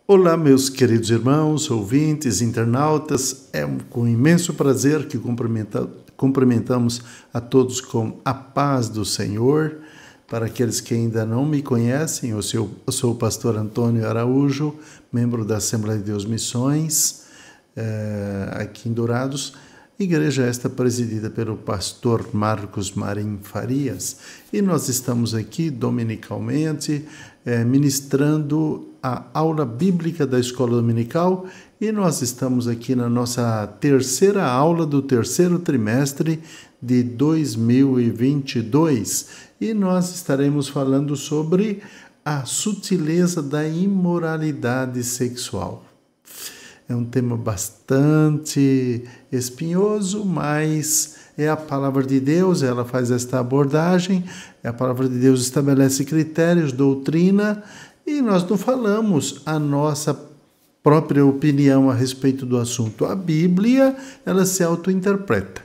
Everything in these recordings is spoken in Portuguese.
Olá, meus queridos irmãos, ouvintes, internautas. É com imenso prazer que cumprimentamos a todos com a paz do Senhor. Para aqueles que ainda não me conhecem, eu sou o pastor Antônio Araújo, membro da Assembleia de Deus Missões, aqui em Dourados. Igreja esta presidida pelo pastor Marcos Marim Farias. E nós estamos aqui dominicalmente ministrando a aula bíblica da escola dominical, e nós estamos aqui na nossa terceira aula do terceiro trimestre de 2022, e nós estaremos falando sobre a sutileza da imoralidade sexual. É um tema bastante espinhoso, mas é a palavra de Deus, ela faz esta abordagem, a palavra de Deus estabelece critérios, doutrina, e nós não falamos a nossa própria opinião a respeito do assunto. A Bíblia, ela se autointerpreta.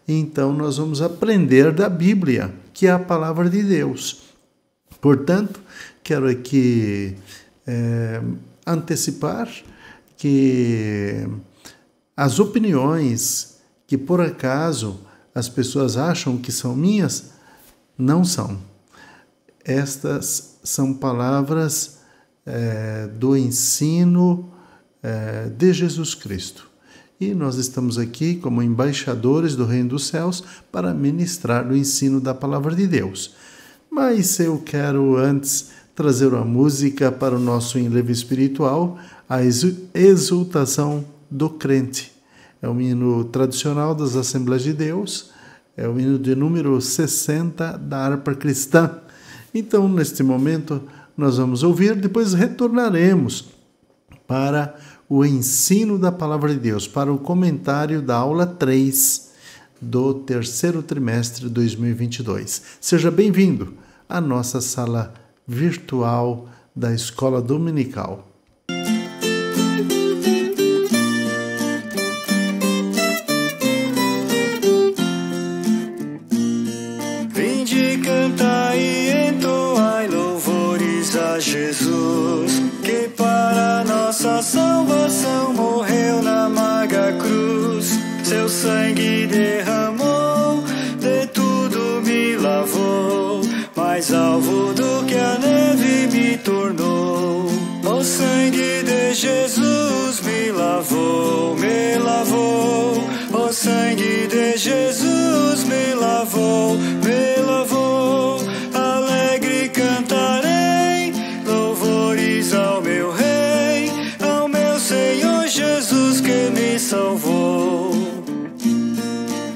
Então, nós vamos aprender da Bíblia, que é a palavra de Deus. Portanto, quero aqui antecipar que as opiniões que, por acaso, as pessoas acham que são minhas, não são. Estas são palavras do ensino de Jesus Cristo. E nós estamos aqui como embaixadores do Reino dos Céus para ministrar o ensino da palavra de Deus. Mas eu quero antes trazer uma música para o nosso enlevo espiritual, a exultação do crente. É um hino tradicional das Assembleias de Deus, é o hino de número 60 da harpa cristã. Então, neste momento, nós vamos ouvir, depois retornaremos para o ensino da palavra de Deus, para o comentário da aula 3 do terceiro trimestre de 2022. Seja bem-vindo à nossa sala virtual da Escola Dominical. Vinde cantai e entoai louvores a Jesus, que para nossa salvação morreu na amarga cruz. Seu sangue derramou, de tudo me lavou, mais alvo do que a neve me tornou. O sangue de Jesus me lavou, me lavou. O sangue de Jesus me lavou, me lavou. Alegre cantarei louvores ao meu Rei, ao meu Senhor Jesus que me salvou.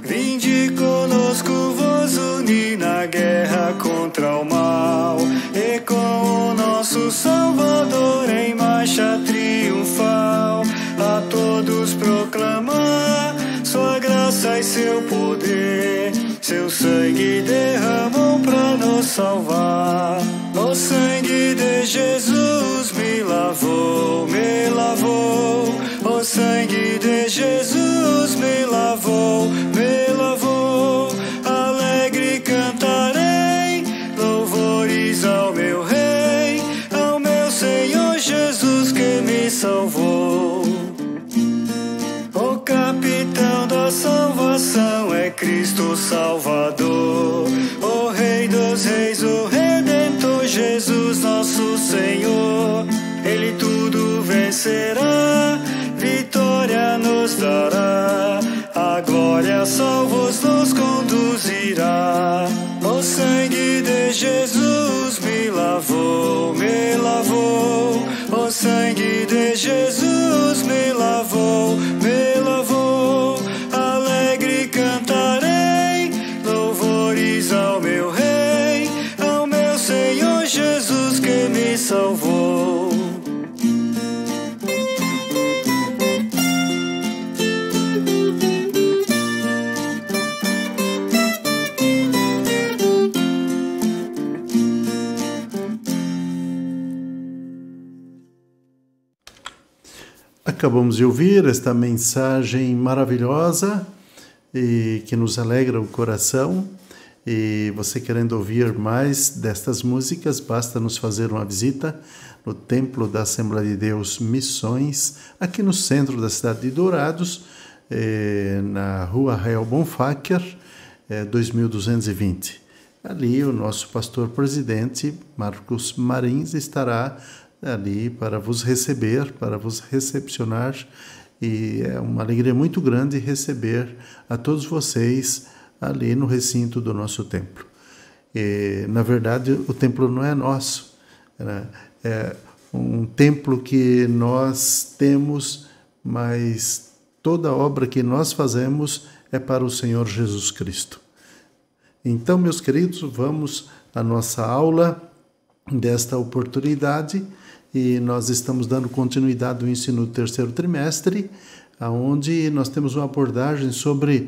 Vinde conosco vos unir na guerra contra o mal, e com o nosso Salvador em marcha triunfal, a todos proclamar sua graça e seu poder. Seu sangue derramou para nos salvar. O sangue de Jesus me lavou, me lavou. O sangue de Jesus me lavou, me lavou. Alegre cantarei louvores ao meu Rei, ao meu Senhor Jesus que me salvou. O capitão da salvação é Cristo Salvador, o Rei dos Reis, o Redentor, Jesus nosso Senhor. Ele tudo vencerá, vitória nos dará, a glória salvos nos conduzirá. O sangue de Jesus me lavou, me lavou. O sangue de Jesus me lavou, me lavou. Alegre cantarei louvores ao meu Rei, ao meu Senhor Jesus que me salvou. Acabamos de ouvir esta mensagem maravilhosa e que nos alegra o coração. E você querendo ouvir mais destas músicas, basta nos fazer uma visita no Templo da Assembleia de Deus Missões, aqui no centro da cidade de Dourados, na rua Rael Bonfacker, 2220. Ali o nosso pastor-presidente, Marcos Marins, estará ali para vos receber, para vos recepcionar, e é uma alegria muito grande receber a todos vocês ali no recinto do nosso templo. E, na verdade, o templo não é nosso, né? É um templo que nós temos, mas toda a obra que nós fazemos é para o Senhor Jesus Cristo. Então, meus queridos, vamos à nossa aula desta oportunidade, e nós estamos dando continuidade ao ensino do terceiro trimestre, onde nós temos uma abordagem sobre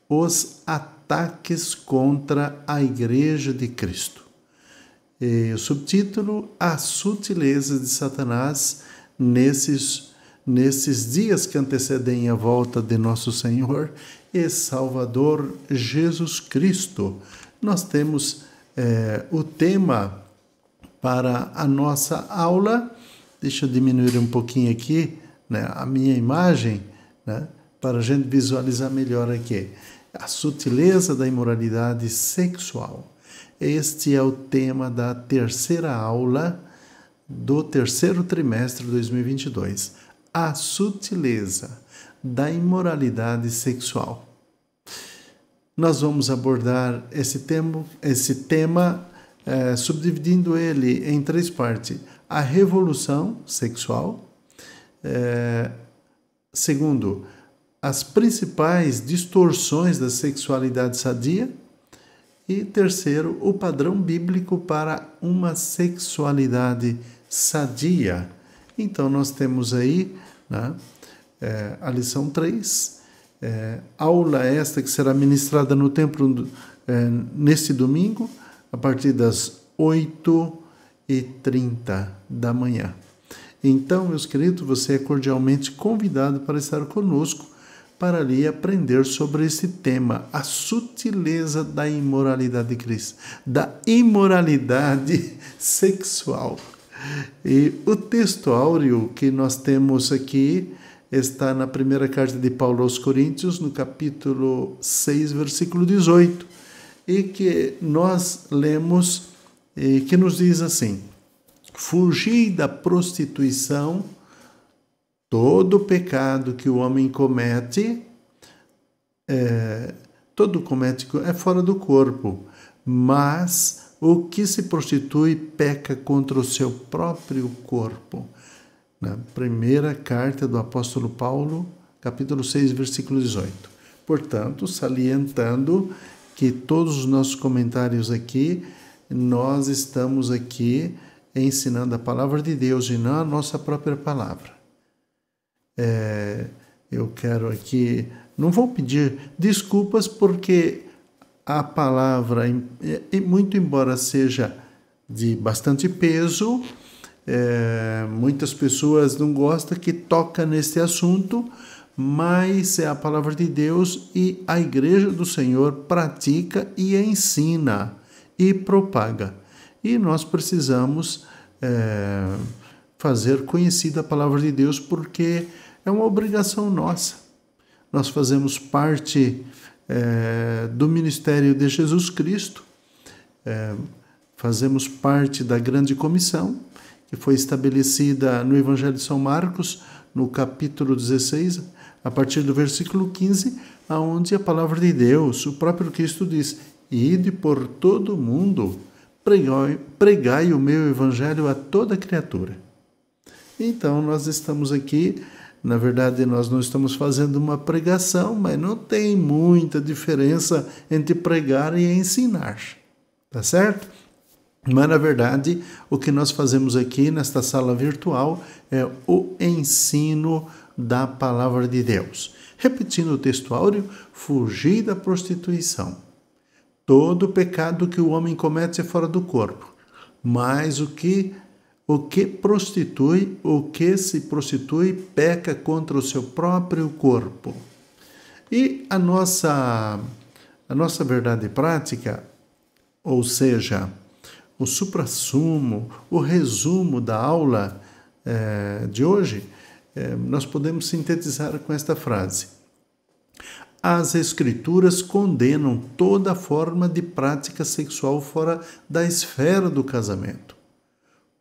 os ataques contra a Igreja de Cristo. E o subtítulo: A sutileza de Satanás nesses dias que antecedem a volta de nosso Senhor e Salvador Jesus Cristo. Nós temos o tema para a nossa aula. Deixa eu diminuir um pouquinho aqui, né, a minha imagem, né, para a gente visualizar melhor aqui. A sutileza da imoralidade sexual. Este é o tema da terceira aula do terceiro trimestre de 2022. A sutileza da imoralidade sexual. Nós vamos abordar esse tema subdividindo ele em três partes. A revolução sexual. Segundo, as principais distorções da sexualidade sadia. E terceiro, o padrão bíblico para uma sexualidade sadia. Então, nós temos aí, né, a lição 3, aula esta que será ministrada no templo neste domingo, a partir das 8h30 da manhã. Então, meus queridos, você é cordialmente convidado para estar conosco, para ali aprender sobre esse tema, a sutileza da imoralidade de Cristo, da imoralidade sexual. E o texto áureo que nós temos aqui está na primeira carta de Paulo aos Coríntios, no capítulo 6, versículo 18, e que nós lemos, e que nos diz assim: fugi da prostituição. Todo pecado que o homem comete, é fora do corpo, mas o que se prostitui peca contra o seu próprio corpo. Na primeira carta do apóstolo Paulo, capítulo 6, versículo 18. Portanto, salientando que todos os nossos comentários aqui, nós estamos aqui ensinando a palavra de Deus e não a nossa própria palavra. Eu quero aqui, não vou pedir desculpas, porque a palavra, muito embora seja de bastante peso, muitas pessoas não gostam que toca nesse assunto, mas é a palavra de Deus e a Igreja do Senhor pratica e ensina e propaga. E nós precisamos fazer conhecida a palavra de Deus, porque é uma obrigação nossa. Nós fazemos parte do ministério de Jesus Cristo, fazemos parte da grande comissão, que foi estabelecida no Evangelho de São Marcos, no capítulo 16, a partir do versículo 15, onde a palavra de Deus, o próprio Cristo diz: ide por todo o mundo, pregai o meu evangelho a toda criatura. Então, nós estamos aqui, na verdade, nós não estamos fazendo uma pregação, mas não tem muita diferença entre pregar e ensinar, tá certo? Mas, na verdade, o que nós fazemos aqui nesta sala virtual é o ensino da palavra de Deus. Repetindo o texto áureo: fugir da prostituição. Todo pecado que o homem comete é fora do corpo, mas o que se prostitui peca contra o seu próprio corpo. E a nossa verdade prática Ou seja, o suprassumo, o resumo da aula de hoje, nós podemos sintetizar com esta frase: as Escrituras condenam toda forma de prática sexual fora da esfera do casamento,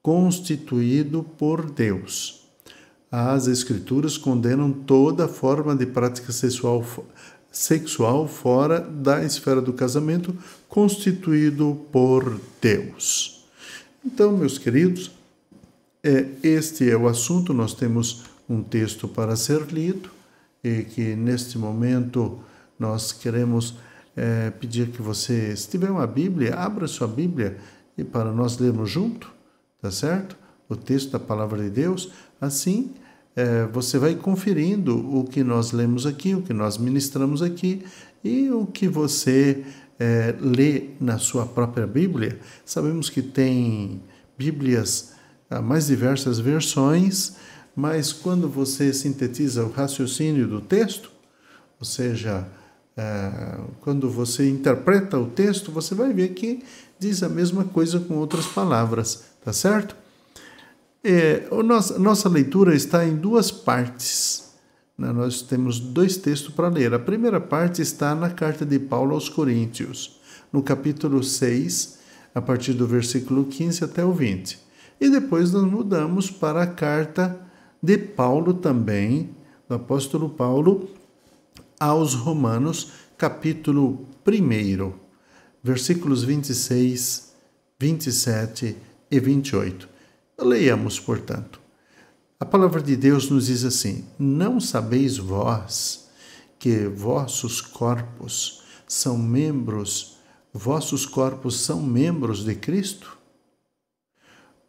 constituído por Deus. As Escrituras condenam toda forma de prática sexual fora da esfera do casamento, constituído por Deus. Então, meus queridos, este é o assunto. Nós temos um texto para ser lido e que, neste momento, nós queremos pedir que você, se tiver uma Bíblia, abra sua Bíblia e para nós lermos junto, tá certo? O texto da Palavra de Deus. Assim, você vai conferindo o que nós lemos aqui, o que nós ministramos aqui e o que você lê na sua própria Bíblia. Sabemos que tem Bíblias, mais diversas versões, mas quando você sintetiza o raciocínio do texto, ou seja, quando você interpreta o texto, você vai ver que diz a mesma coisa com outras palavras, tá certo? Nossa leitura está em duas partes. Nós temos dois textos para ler. A primeira parte está na carta de Paulo aos Coríntios, no capítulo 6, a partir do versículo 15 até o 20. E depois nós mudamos para a carta de Paulo também, do apóstolo Paulo, aos Romanos, capítulo 1, versículos 26, 27 e 28. Leiamos, portanto. A palavra de Deus nos diz assim: não sabeis vós que vossos corpos são membros de Cristo?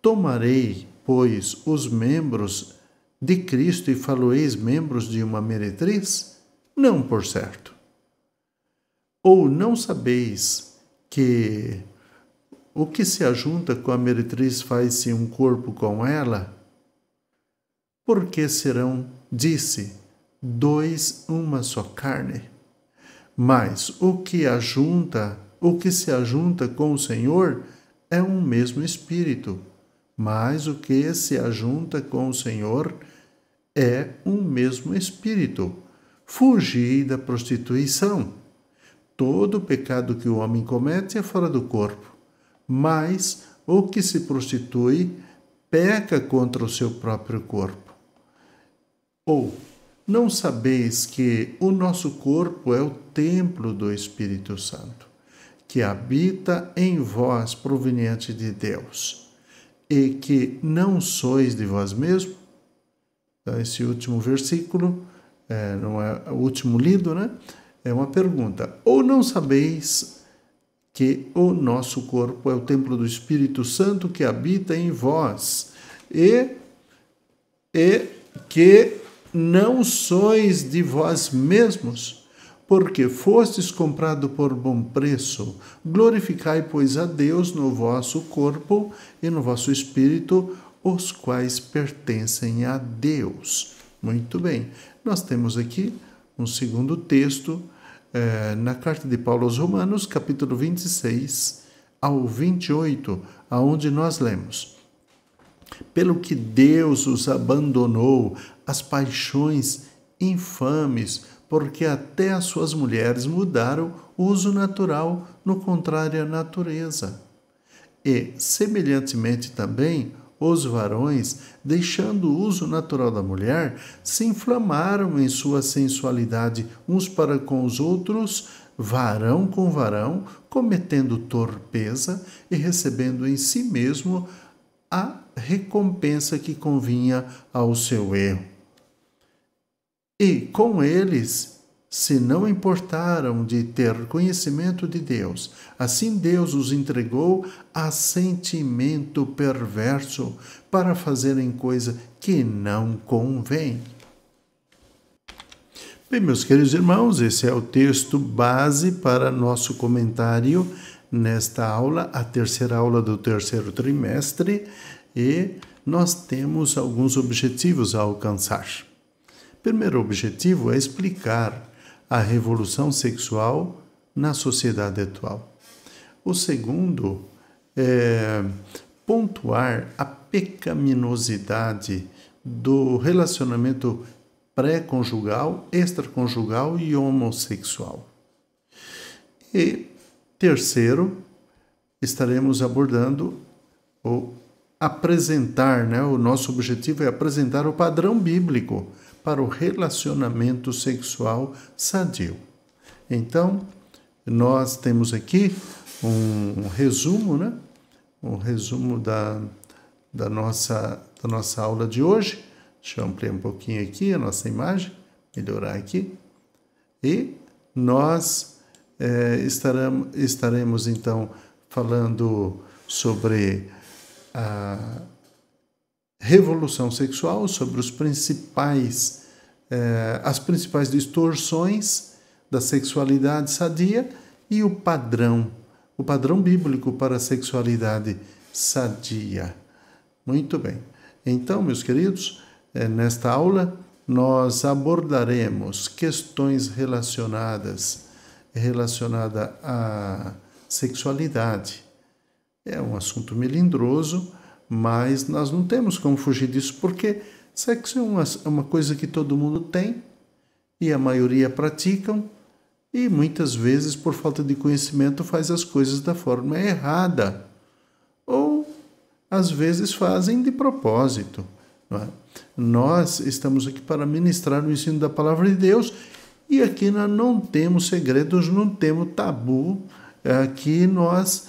Tomarei, pois, os membros de Cristo e faloeis membros de uma meretriz? Não, por certo. Ou não sabeis que o que se ajunta com a meretriz faz-se um corpo com ela? Porque serão, disse, dois uma só carne. Mas o que se ajunta com o Senhor é um mesmo espírito. Mas o que se ajunta com o Senhor é um mesmo espírito. Fugi da prostituição. Todo pecado que o homem comete é fora do corpo. Mas o que se prostitui peca contra o seu próprio corpo. Ou, não sabeis que o nosso corpo é o templo do Espírito Santo, que habita em vós proveniente de Deus, e que não sois de vós mesmos? Então, esse último versículo, não é o último lido, né? É uma pergunta. Ou não sabeis que o nosso corpo é o templo do Espírito Santo que habita em vós, e que não sois de vós mesmos, porque fostes comprado por bom preço. Glorificai, pois, a Deus no vosso corpo e no vosso espírito, os quais pertencem a Deus. Muito bem, nós temos aqui um segundo texto, na carta de Paulo aos Romanos, capítulo 26 ao 28, aonde nós lemos: pelo que Deus os abandonou as paixões infames, porque até as suas mulheres mudaram o uso natural no contrário à natureza. E, semelhantemente também, os varões, deixando o uso natural da mulher, se inflamaram em sua sensualidade uns para com os outros, varão com varão, cometendo torpeza e recebendo em si mesmo a recompensa que convinha ao seu erro. E com eles se não importaram de ter conhecimento de Deus. Assim Deus os entregou a sentimento perverso para fazerem coisa que não convém. Bem, meus queridos irmãos, esse é o texto base para nosso comentário nesta aula, a terceira aula do terceiro trimestre, e nós temos alguns objetivos a alcançar. O primeiro objetivo é explicar a revolução sexual na sociedade atual. O segundo é pontuar a pecaminosidade do relacionamento pré-conjugal, extraconjugal e homossexual. E terceiro, estaremos abordando ou apresentar, o nosso objetivo é apresentar o padrão bíblico para o relacionamento sexual sadio. Então, nós temos aqui um resumo, um resumo da nossa aula de hoje. Deixa eu ampliar um pouquinho aqui a nossa imagem, melhorar aqui. E nós estaremos então falando sobre a revolução sexual, sobre as principais distorções da sexualidade sadia e o padrão bíblico para a sexualidade sadia. Muito bem. Então, meus queridos, nesta aula nós abordaremos questões relacionadas à sexualidade. É um assunto melindroso, mas nós não temos como fugir disso, porque sexo é uma coisa que todo mundo tem e a maioria praticam, e muitas vezes, por falta de conhecimento, faz as coisas da forma errada. Ou, às vezes, fazem de propósito. Não é? Nós estamos aqui para ministrar o ensino da Palavra de Deus, e aqui nós não temos segredos, não temos tabu. Aqui nós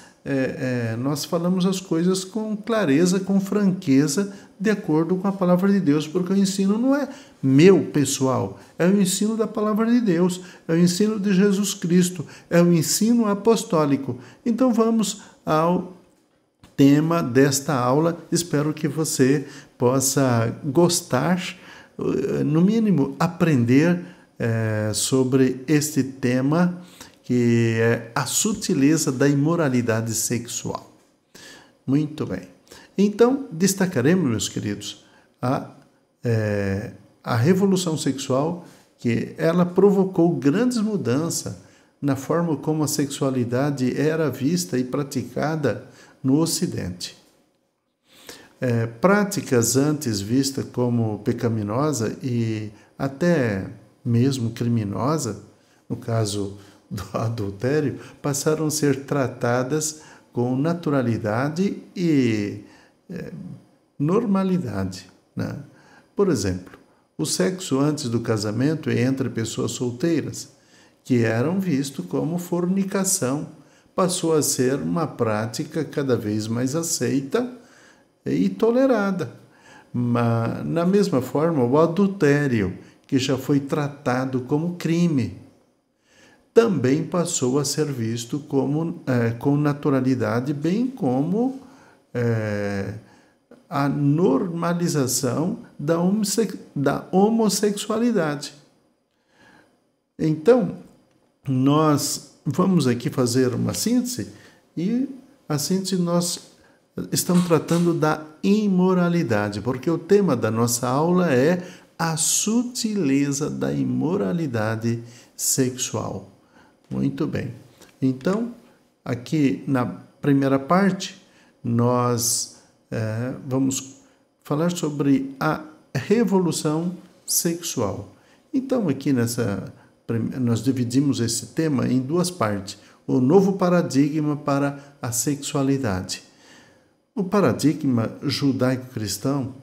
falamos as coisas com clareza, com franqueza, de acordo com a Palavra de Deus, porque o ensino não é meu, pessoal, é o ensino da Palavra de Deus, é o ensino de Jesus Cristo, é o ensino apostólico. Então vamos ao tema desta aula. Espero que você possa gostar, no mínimo aprender sobre este tema, que é a sutileza da imoralidade sexual. Muito bem. Então, destacaremos, meus queridos, a revolução sexual, que ela provocou grandes mudanças na forma como a sexualidade era vista e praticada no Ocidente. Práticas antes vistas como pecaminosa e até mesmo criminosa, no caso do adultério, passaram a ser tratadas com naturalidade e normalidade. Né? Por exemplo, o sexo antes do casamento entre pessoas solteiras, que eram visto como fornicação, passou a ser uma prática cada vez mais aceita e tolerada. Mas, na mesma forma, o adultério, que já foi tratado como crime, também passou a ser visto com naturalidade, bem como a normalização da homossexualidade. Então, nós vamos aqui fazer uma síntese, e a síntese nós estamos tratando da imoralidade, porque o tema da nossa aula é a sutileza da imoralidade sexual. Muito bem. Então, aqui na primeira parte, nós vamos falar sobre a revolução sexual. Então, aqui nós dividimos esse tema em duas partes. O novo paradigma para a sexualidade. O paradigma judaico-cristão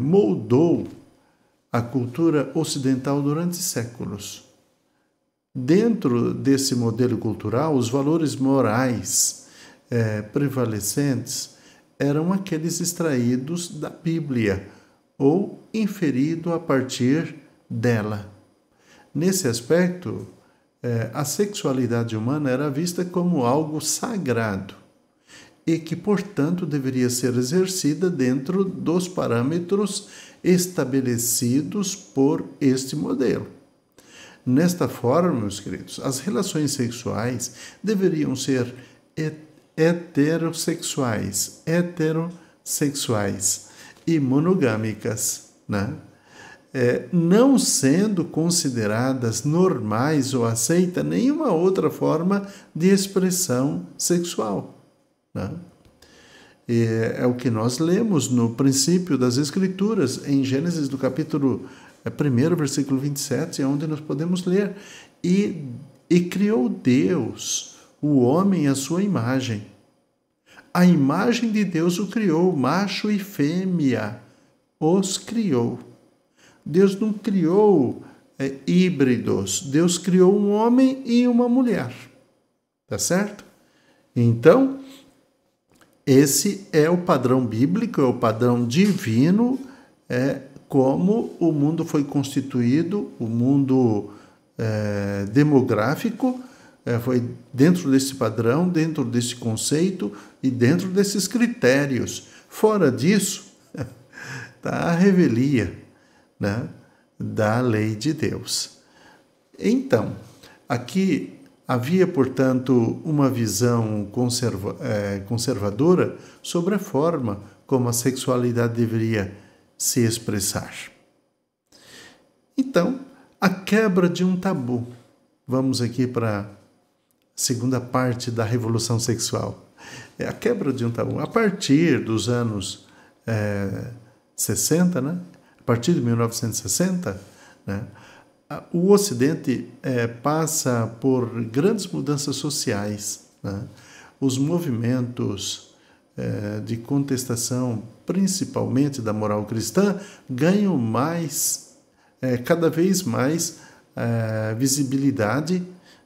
moldou a cultura ocidental durante séculos. Dentro desse modelo cultural, os valores morais prevalecentes eram aqueles extraídos da Bíblia ou inferidos a partir dela. Nesse aspecto, a sexualidade humana era vista como algo sagrado e que, portanto, deveria ser exercida dentro dos parâmetros estabelecidos por este modelo. Nesta forma, meus queridos, as relações sexuais deveriam ser heterossexuais e monogâmicas, né? não sendo consideradas normais ou aceita nenhuma outra forma de expressão sexual, né? É o que nós lemos no princípio das Escrituras, em Gênesis, do capítulo 1, versículo 27, onde nós podemos ler: E criou Deus o homem à sua imagem. A imagem de Deus o criou, macho e fêmea os criou. Deus não criou híbridos, Deus criou um homem e uma mulher. Tá certo? Então, esse é o padrão bíblico, é o padrão divino, como o mundo foi constituído, o mundo demográfico, foi dentro desse padrão, dentro desse conceito e dentro desses critérios. Fora disso, está a revelia, né, da lei de Deus. Então, aqui havia, portanto, uma visão conservadora sobre a forma como a sexualidade deveria se expressar. Então, a quebra de um tabu. Vamos aqui para a segunda parte da revolução sexual. A quebra de um tabu. A partir dos anos 60, né? A partir de 1960, né? O Ocidente passa por grandes mudanças sociais, né? Os movimentos de contestação, principalmente da moral cristã, ganham cada vez mais visibilidade,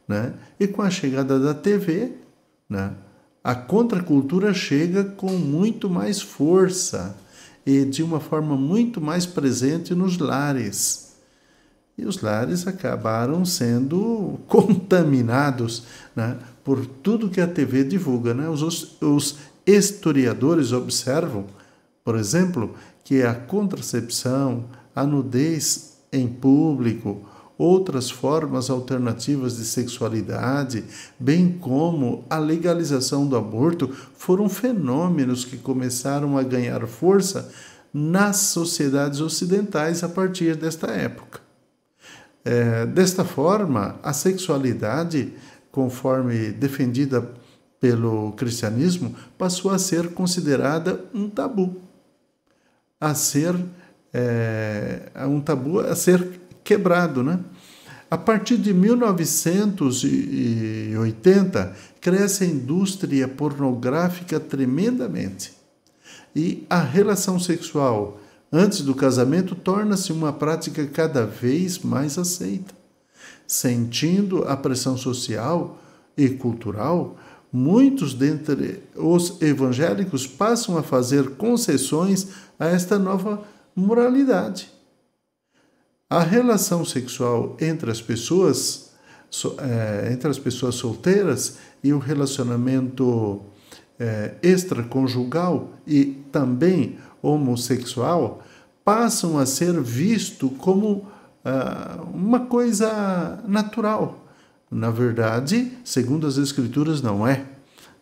né? E com a chegada da TV, né, a contracultura chega com muito mais força e de uma forma muito mais presente nos lares. E os lares acabaram sendo contaminados, né, por tudo que a TV divulga, né? Os historiadores observam, por exemplo, que a contracepção, a nudez em público, outras formas alternativas de sexualidade, bem como a legalização do aborto, foram fenômenos que começaram a ganhar força nas sociedades ocidentais a partir desta época. Desta forma, a sexualidade, conforme defendida pelo cristianismo, passou a ser considerada um tabu, a ser quebrado, né? A partir de 1980, cresce a indústria pornográfica tremendamente. E a relação sexual antes do casamento torna-se uma prática cada vez mais aceita. Sentindo a pressão social e cultural, muitos dentre os evangélicos passam a fazer concessões a esta nova moralidade. A relação sexual entre as pessoas solteiras e o relacionamento extraconjugal e também homossexual passam a ser visto como uma coisa natural. Na verdade, segundo as Escrituras, não é,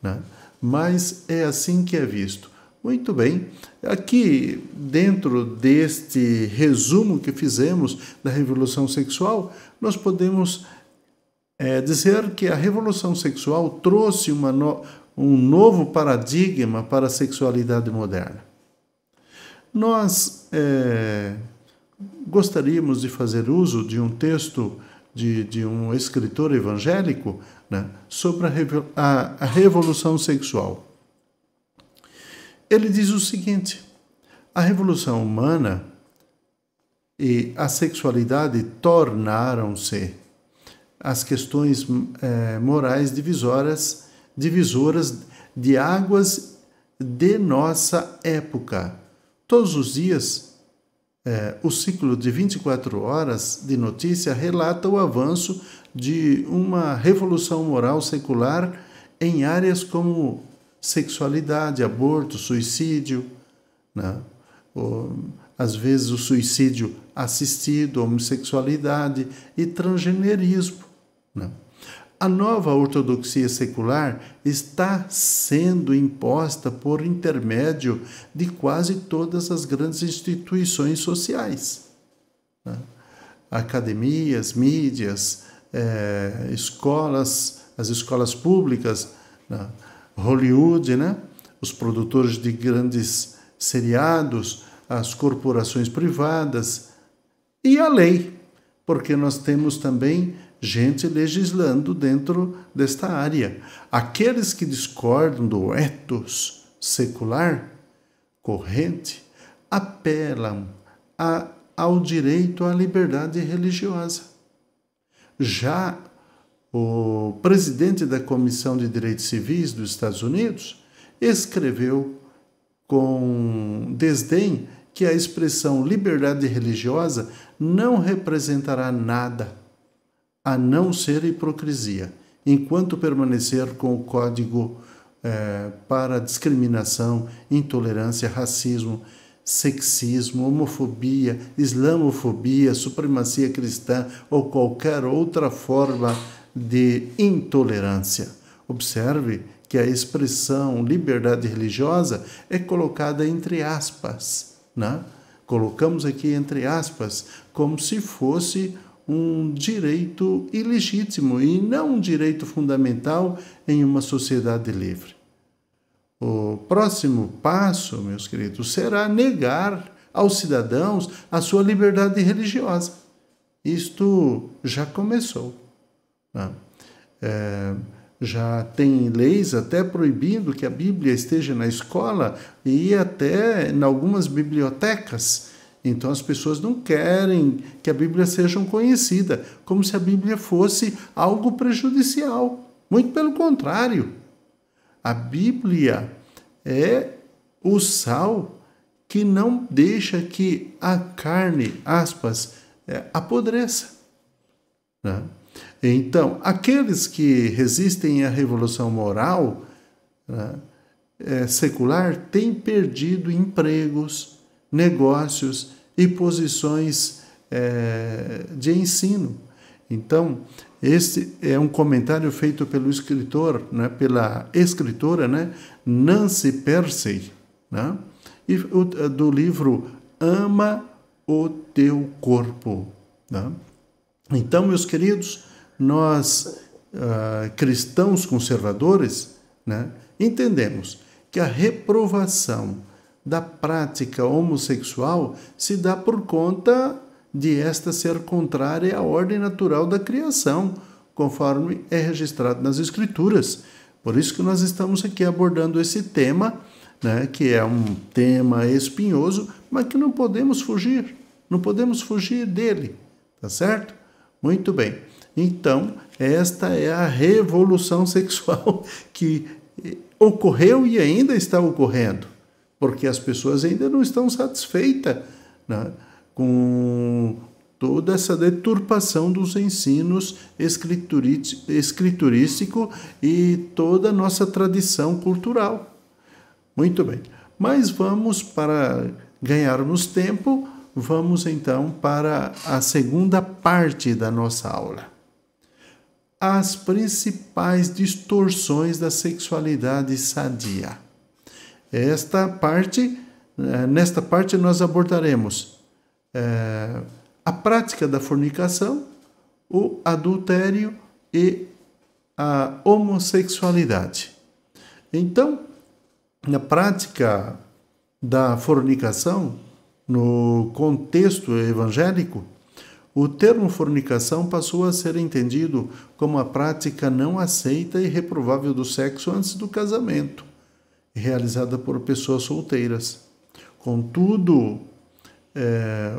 né? Mas é assim que é visto. Muito bem, aqui dentro deste resumo que fizemos da revolução sexual, nós podemos dizer que a revolução sexual trouxe um novo paradigma para a sexualidade moderna. Nós gostaríamos de fazer uso de um texto de um escritor evangélico, né, sobre a revolução sexual. Ele diz o seguinte: a revolução humana e a sexualidade tornaram-se as questões morais divisoras de águas de nossa época. Todos os dias, o ciclo de 24 horas de notícia relata o avanço de uma revolução moral secular em áreas como sexualidade, aborto, suicídio, né? Às vezes o suicídio assistido, homossexualidade e transgenerismo, né? A nova ortodoxia secular está sendo imposta por intermédio de quase todas as grandes instituições sociais. né? Academias, mídias, escolas, as escolas públicas, né? Hollywood, né? Os produtores de grandes seriados, as corporações privadas e a lei, porque nós temos também gente legislando dentro desta área. Aqueles que discordam do ethos secular corrente apelam ao direito à liberdade religiosa. Já o presidente da Comissão de Direitos Civis dos Estados Unidos escreveu com desdém que a expressão liberdade religiosa não representará nada a não ser hipocrisia, enquanto permanecer com o código para discriminação, intolerância, racismo, sexismo, homofobia, islamofobia, supremacia cristã ou qualquer outra forma de intolerância. Observe que a expressão liberdade religiosa é colocada entre aspas, né? Colocamos aqui entre aspas, como se fosse um direito ilegítimo e não um direito fundamental em uma sociedade livre. O próximo passo, meus queridos, será negar aos cidadãos a sua liberdade religiosa. Isto já começou, né? Já tem leis até proibindo que a Bíblia esteja na escola e até em algumas bibliotecas. Então as pessoas não querem que a Bíblia seja conhecida, como se a Bíblia fosse algo prejudicial. Muito pelo contrário. A Bíblia é o sal que não deixa que a carne, aspas, apodreça, né? Então, aqueles que resistem à revolução moral, né, secular têm perdido empregos, negócios e posições de ensino. Então, esse é um comentário feito pelo escritor, né, pela escritora, né, Nancy Pearcey, né, e do livro Ama o Teu Corpo, né? Então, meus queridos, nós, cristãos conservadores, né, entendemos que a reprovação da prática homossexual se dá por conta de esta ser contrária à ordem natural da criação, conforme é registrado nas Escrituras. Por isso que nós estamos aqui abordando esse tema, né, que é um tema espinhoso, mas que não podemos fugir dele, tá certo? Muito bem. Então, esta é a revolução sexual que ocorreu e ainda está ocorrendo, porque as pessoas ainda não estão satisfeitas, né, com toda essa deturpação dos ensinos escriturístico e toda a nossa tradição cultural. Muito bem. Mas vamos, para ganharmos tempo, vamos então para a segunda parte da nossa aula. As principais distorções da sexualidade sadia. Nesta parte nós abordaremos a prática da fornicação, o adultério e a homossexualidade. Então, na prática da fornicação, no contexto evangélico, o termo fornicação passou a ser entendido como a prática não aceita e reprovável do sexo antes do casamento, realizada por pessoas solteiras. Contudo,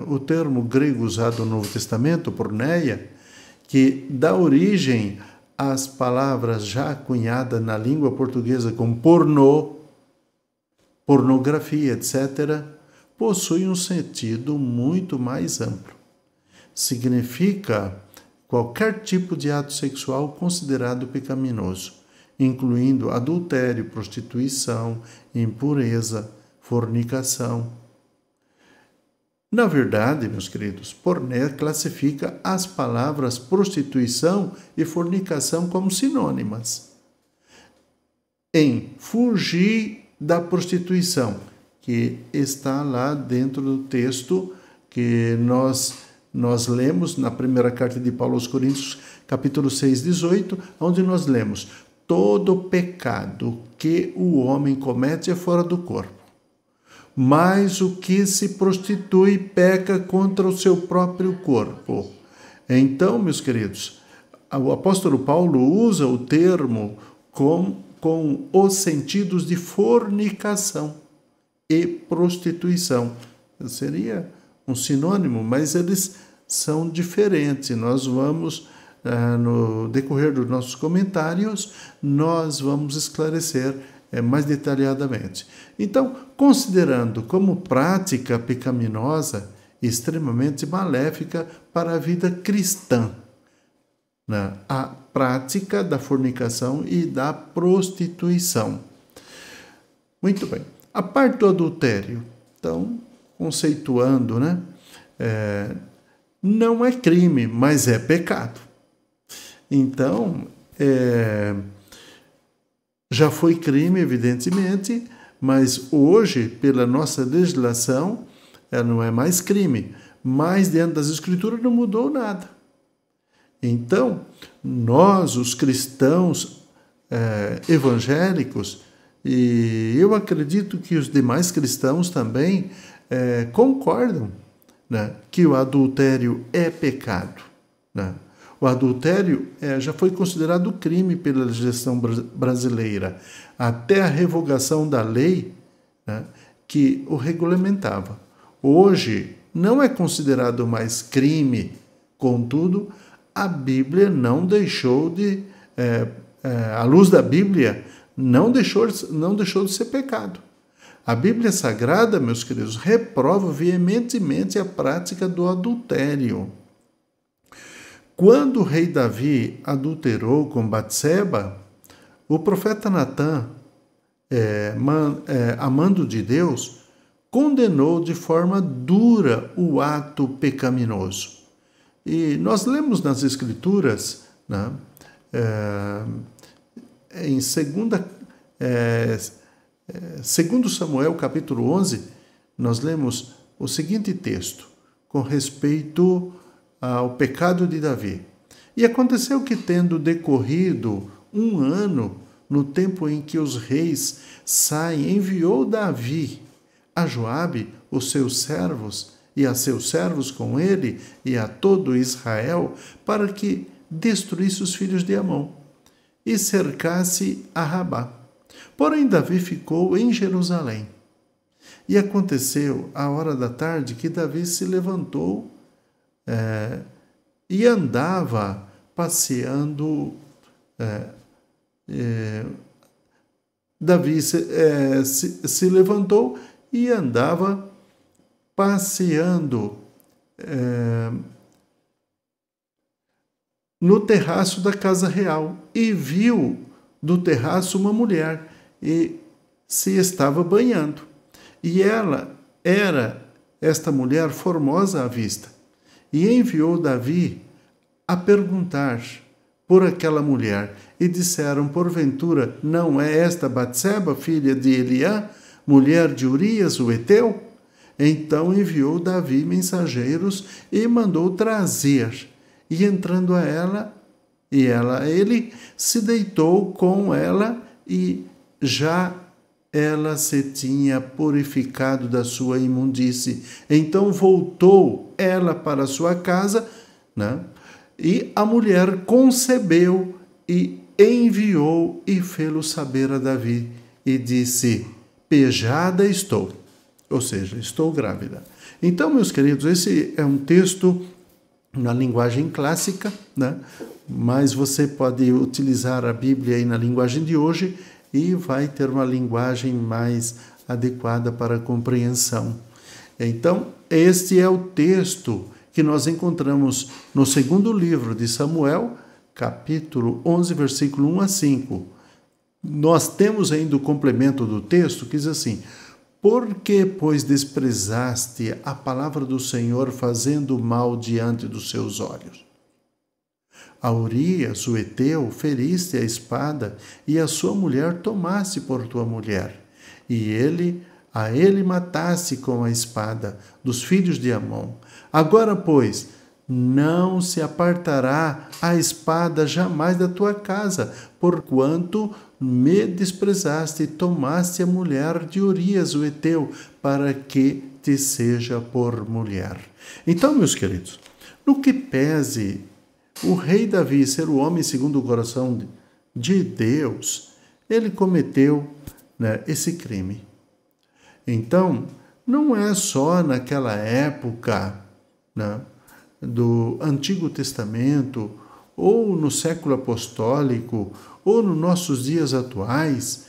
o termo grego usado no Novo Testamento, porneia, que dá origem às palavras já cunhadas na língua portuguesa como pornô, pornografia, etc., possui um sentido muito mais amplo. Significa qualquer tipo de ato sexual considerado pecaminoso, incluindo adultério, prostituição, impureza, fornicação. Na verdade, meus queridos, porné classifica as palavras prostituição e fornicação como sinônimas. Em fugir da prostituição, que está lá dentro do texto que nós Nós lemos na primeira carta de Paulo aos Coríntios, capítulo 6, 18, onde nós lemos: todo pecado que o homem comete é fora do corpo, mas o que se prostitui peca contra o seu próprio corpo. Então, meus queridos, o apóstolo Paulo usa o termo com os sentidos de fornicação e prostituição. Seria um sinônimo, mas eles são diferentes. Nós vamos, no decorrer dos nossos comentários, nós vamos esclarecer mais detalhadamente. Então, considerando como prática pecaminosa extremamente maléfica para a vida cristã, né, a prática da fornicação e da prostituição. Muito bem. A parte do adultério, então, conceituando, né, não é crime, mas é pecado. Então, já foi crime, evidentemente, mas hoje, pela nossa legislação, não é mais crime. Mas dentro das Escrituras não mudou nada. Então, nós, os cristãos evangélicos, e eu acredito que os demais cristãos também concordam, né, que o adultério é pecado, né? O adultério já foi considerado crime pela legislação brasileira, até a revogação da lei, né, que o regulamentava. Hoje não é considerado mais crime, contudo, a Bíblia não deixou de... à luz da Bíblia, não deixou de ser pecado. A Bíblia Sagrada, meus queridos, reprova veementemente a prática do adultério. Quando o rei Davi adulterou com Batseba, o profeta Natã, amando de Deus, condenou de forma dura o ato pecaminoso. E nós lemos nas Escrituras, né, em 2 Samuel, capítulo 11, nós lemos o seguinte texto, com respeito ao pecado de Davi. E aconteceu que, tendo decorrido 1 ano, no tempo em que os reis saem, enviou Davi a Joabe, os seus servos, e a seus servos com ele, e a todo Israel, para que destruísse os filhos de Amon, e cercasse a Rabá. Porém, Davi ficou em Jerusalém. E aconteceu, à hora da tarde, que Davi se levantou e andava passeando. Davi se levantou e andava passeando no terraço da casa real e viu do terraço uma mulher e se estava banhando. E ela era, esta mulher, formosa à vista. E enviou Davi a perguntar por aquela mulher. E disseram, porventura, não é esta Batseba, filha de Eliá, mulher de Urias, o Eteu? Então enviou Davi mensageiros e mandou trazer. E entrando a ela, ele se deitou com ela e já ela se tinha purificado da sua imundície. Então voltou ela para sua casa, né? E a mulher concebeu e enviou e fê-lo saber a Davi. E disse, pejada estou, ou seja, estou grávida. Então, meus queridos, esse é um texto na linguagem clássica, né? Mas você pode utilizar a Bíblia aí na linguagem de hoje e vai ter uma linguagem mais adequada para a compreensão. Então, este é o texto que nós encontramos no segundo livro de Samuel, capítulo 11, versículo 1 a 5. Nós temos ainda o complemento do texto que diz assim, por que, pois, desprezaste a palavra do Senhor, fazendo mal diante dos seus olhos? A Urias, o Eteu, feriste a espada, e a sua mulher tomaste por tua mulher. E a ele mataste com a espada dos filhos de Amon. Agora, pois, não se apartará a espada jamais da tua casa, porquanto me desprezaste e tomaste a mulher de Urias, o heteu, para que te seja por mulher. Então, meus queridos, no que pese o rei Davi ser o homem segundo o coração de Deus, ele cometeu, esse crime. Então, não é só naquela época, do Antigo Testamento, ou no século apostólico, ou nos nossos dias atuais,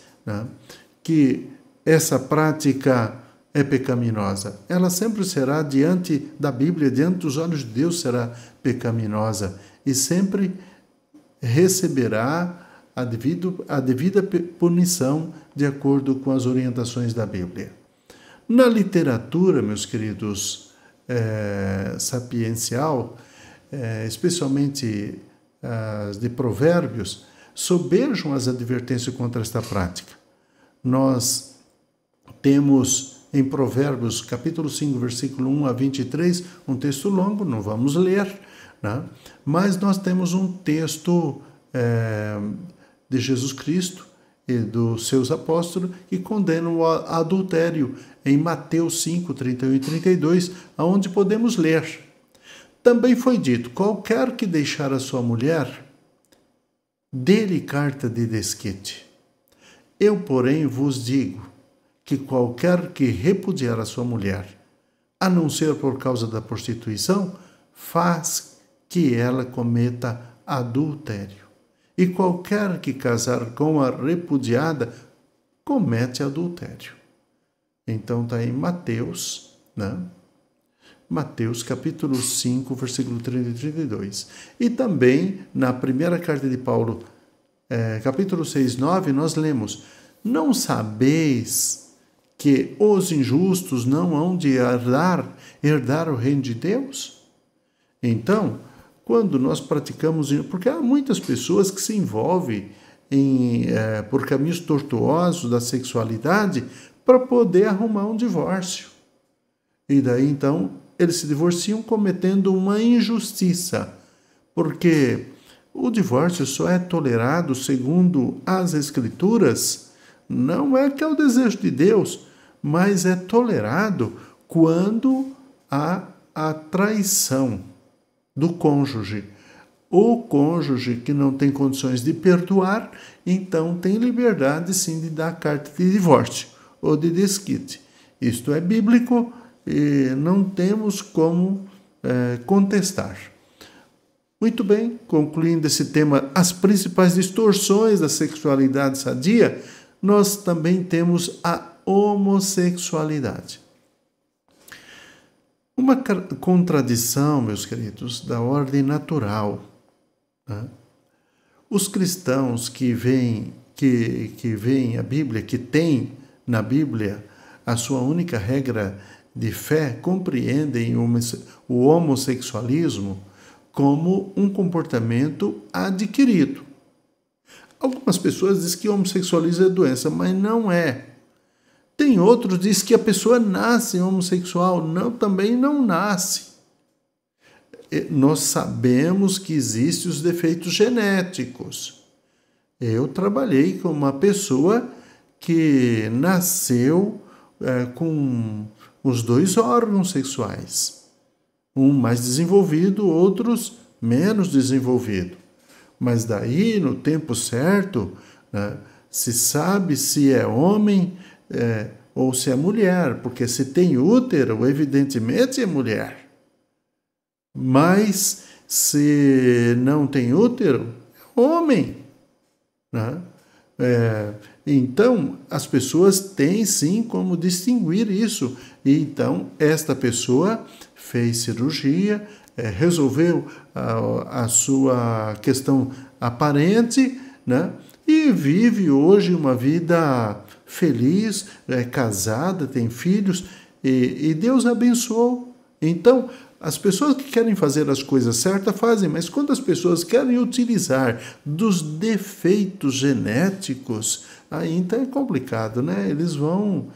que essa prática é pecaminosa. Ela sempre será, diante da Bíblia, diante dos olhos de Deus, será pecaminosa e sempre receberá a devida punição de acordo com as orientações da Bíblia. Na literatura, meus queridos, sapiencial, especialmente as de Provérbios, sobejam as advertências contra esta prática. Nós temos em Provérbios, capítulo 5, versículo 1 a 23, um texto longo, não vamos ler, mas nós temos um texto de Jesus Cristo e dos seus apóstolos que condenam o adultério em Mateus 5, 31 e 32, onde podemos ler. Também foi dito, qualquer que deixar a sua mulher, dê-lhe carta de desquite. Eu, porém, vos digo que qualquer que repudiar a sua mulher, a não ser por causa da prostituição, faz que ela cometa adultério. E qualquer que casar com a repudiada, comete adultério. Então está em Mateus, Mateus capítulo 5, versículo 30 e 32. E também na primeira carta de Paulo, capítulo 6, 9, nós lemos: não sabeis que os injustos não hão de herdar o reino de Deus? Então, quando nós praticamos, porque há muitas pessoas que se envolvem por caminhos tortuosos da sexualidade para poder arrumar um divórcio. E daí, então, eles se divorciam cometendo uma injustiça, porque o divórcio só é tolerado segundo as Escrituras, não é que é o desejo de Deus, mas é tolerado quando há a traição do cônjuge. O cônjuge que não tem condições de perdoar, então tem liberdade sim de dar carta de divórcio ou de desquite. Isto é bíblico e não temos como contestar. Muito bem, concluindo esse tema, as principais distorções da sexualidade sadia, nós também temos a homossexualidade. Uma contradição, meus queridos, da ordem natural. Os cristãos que veem a Bíblia, que têm na Bíblia a sua única regra de fé, compreendem o homossexualismo como um comportamento adquirido. Algumas pessoas dizem que o homossexualismo é doença, mas não é. Tem outros que dizem que a pessoa nasce homossexual. Não, também não nasce. Nós sabemos que existem os defeitos genéticos. Eu trabalhei com uma pessoa que nasceu com os dois órgãos sexuais. Um mais desenvolvido, outros menos desenvolvido. Mas daí, no tempo certo, se sabe se é homem ou se é mulher, porque se tem útero, evidentemente é mulher. Mas se não tem útero, é homem. Então, as pessoas têm sim como distinguir isso. E então, esta pessoa fez cirurgia, resolveu a sua questão aparente, e vive hoje uma vida feliz, é casada, tem filhos, e Deus abençoou. Então, as pessoas que querem fazer as coisas certas fazem, mas quando as pessoas querem utilizar dos defeitos genéticos, aí então é complicado, Eles vão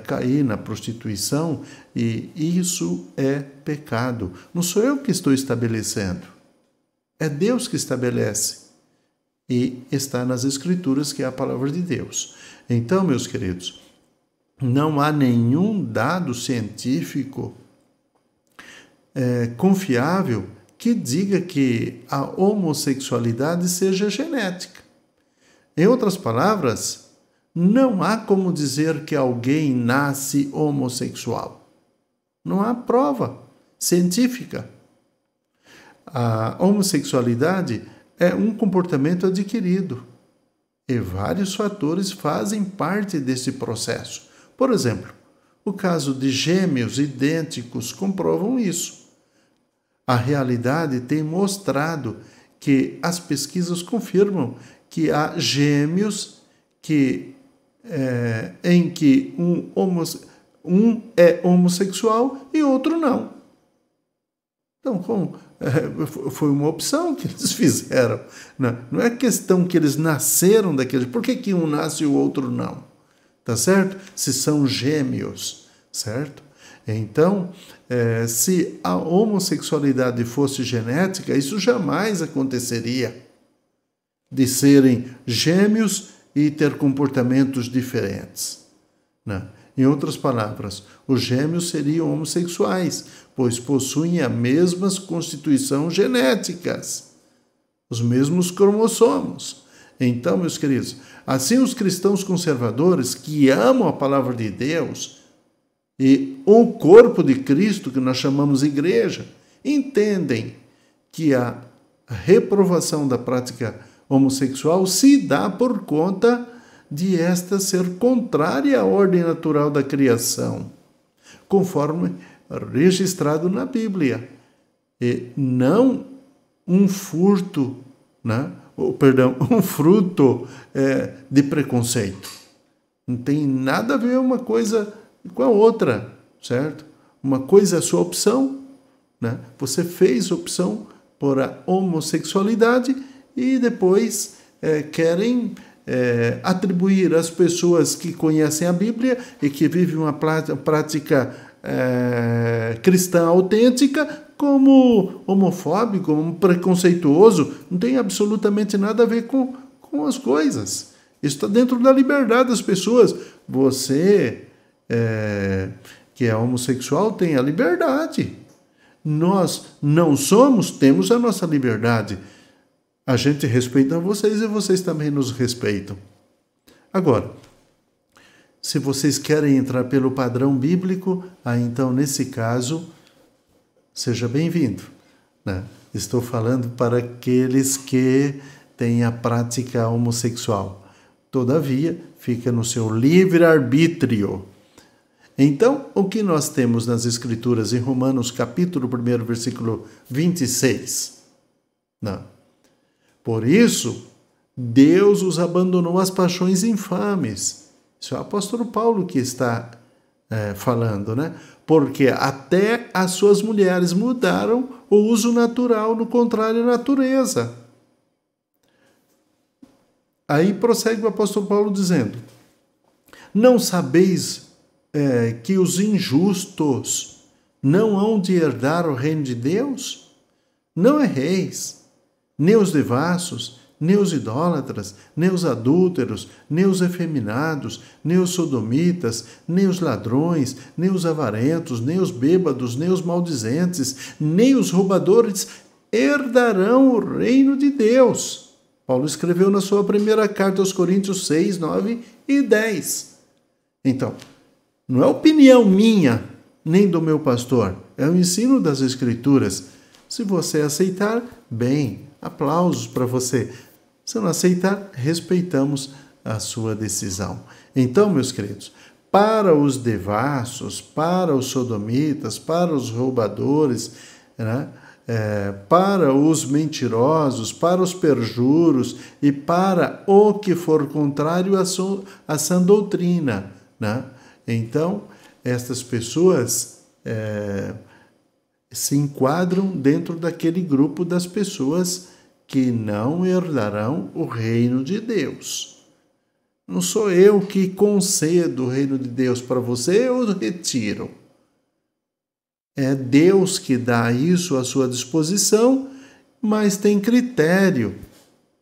cair na prostituição, e isso é pecado. Não sou eu que estou estabelecendo, é Deus que estabelece. E está nas Escrituras, que é a palavra de Deus. Então, meus queridos, não há nenhum dado científico confiável que diga que a homossexualidade seja genética. Em outras palavras, não há como dizer que alguém nasce homossexual. Não há prova científica. A homossexualidade é um comportamento adquirido e vários fatores fazem parte desse processo. Por exemplo, o caso de gêmeos idênticos comprovam isso. A realidade tem mostrado que as pesquisas confirmam que há gêmeos em que um é homossexual e outro não. Então, foi uma opção que eles fizeram. Não é questão que eles nasceram daqueles. Por que um nasce e o outro não? Tá certo? Se são gêmeos, certo? Então, se a homossexualidade fosse genética, isso jamais aconteceria, de serem gêmeos e ter comportamentos diferentes. Né? Em outras palavras, os gêmeos seriam homossexuais, pois possuem as mesmas constituições genéticas, os mesmos cromossomos. Então, meus queridos, assim os cristãos conservadores que amam a palavra de Deus e o corpo de Cristo, que nós chamamos igreja, entendem que a reprovação da prática homossexual se dá por conta de esta ser contrária à ordem natural da criação, conforme registrado na Bíblia, e não um furto, um fruto de preconceito. Não tem nada a ver uma coisa com a outra, certo? Uma coisa é a sua opção, né? Você fez opção por a homossexualidade e depois querem atribuir às pessoas que conhecem a Bíblia e que vivem uma prática cristã autêntica como homofóbico, como preconceituoso. Não tem absolutamente nada a ver com as coisas. Isso está dentro da liberdade das pessoas. Você, que é homossexual, tem a liberdade. Nós não somos, temos a nossa liberdade. A gente respeita vocês e vocês também nos respeitam. Agora, se vocês querem entrar pelo padrão bíblico, então, nesse caso, seja bem-vindo, né? Estou falando para aqueles que têm a prática homossexual. Todavia, fica no seu livre-arbítrio. Então, o que nós temos nas Escrituras em Romanos, capítulo 1, versículo 26? Não. Por isso, Deus os abandonou às paixões infames. Isso é o apóstolo Paulo que está falando, né? Porque até as suas mulheres mudaram o uso natural, no contrário à natureza. Aí prossegue o apóstolo Paulo dizendo: não sabeis que os injustos não hão de herdar o reino de Deus? Não erreis. Nem os devassos, nem os idólatras, nem os adúlteros, nem os efeminados, nem os sodomitas, nem os ladrões, nem os avarentos, nem os bêbados, nem os maldizentes, nem os roubadores herdarão o reino de Deus. Paulo escreveu na sua primeira carta aos Coríntios 6, 9 e 10. Então, não é opinião minha, nem do meu pastor, é o ensino das Escrituras. Se você aceitar, bem, aplausos para você. Se não aceitar, respeitamos a sua decisão. Então, meus queridos, para os devassos, para os sodomitas, para os roubadores, né? Para os mentirosos, para os perjuros e para o que for contrário à sã doutrina, né? Então, estas pessoas se enquadram dentro daquele grupo das pessoas que não herdarão o reino de Deus. Não sou eu que concedo o reino de Deus para você ou retiro. É Deus que dá isso à sua disposição, mas tem critério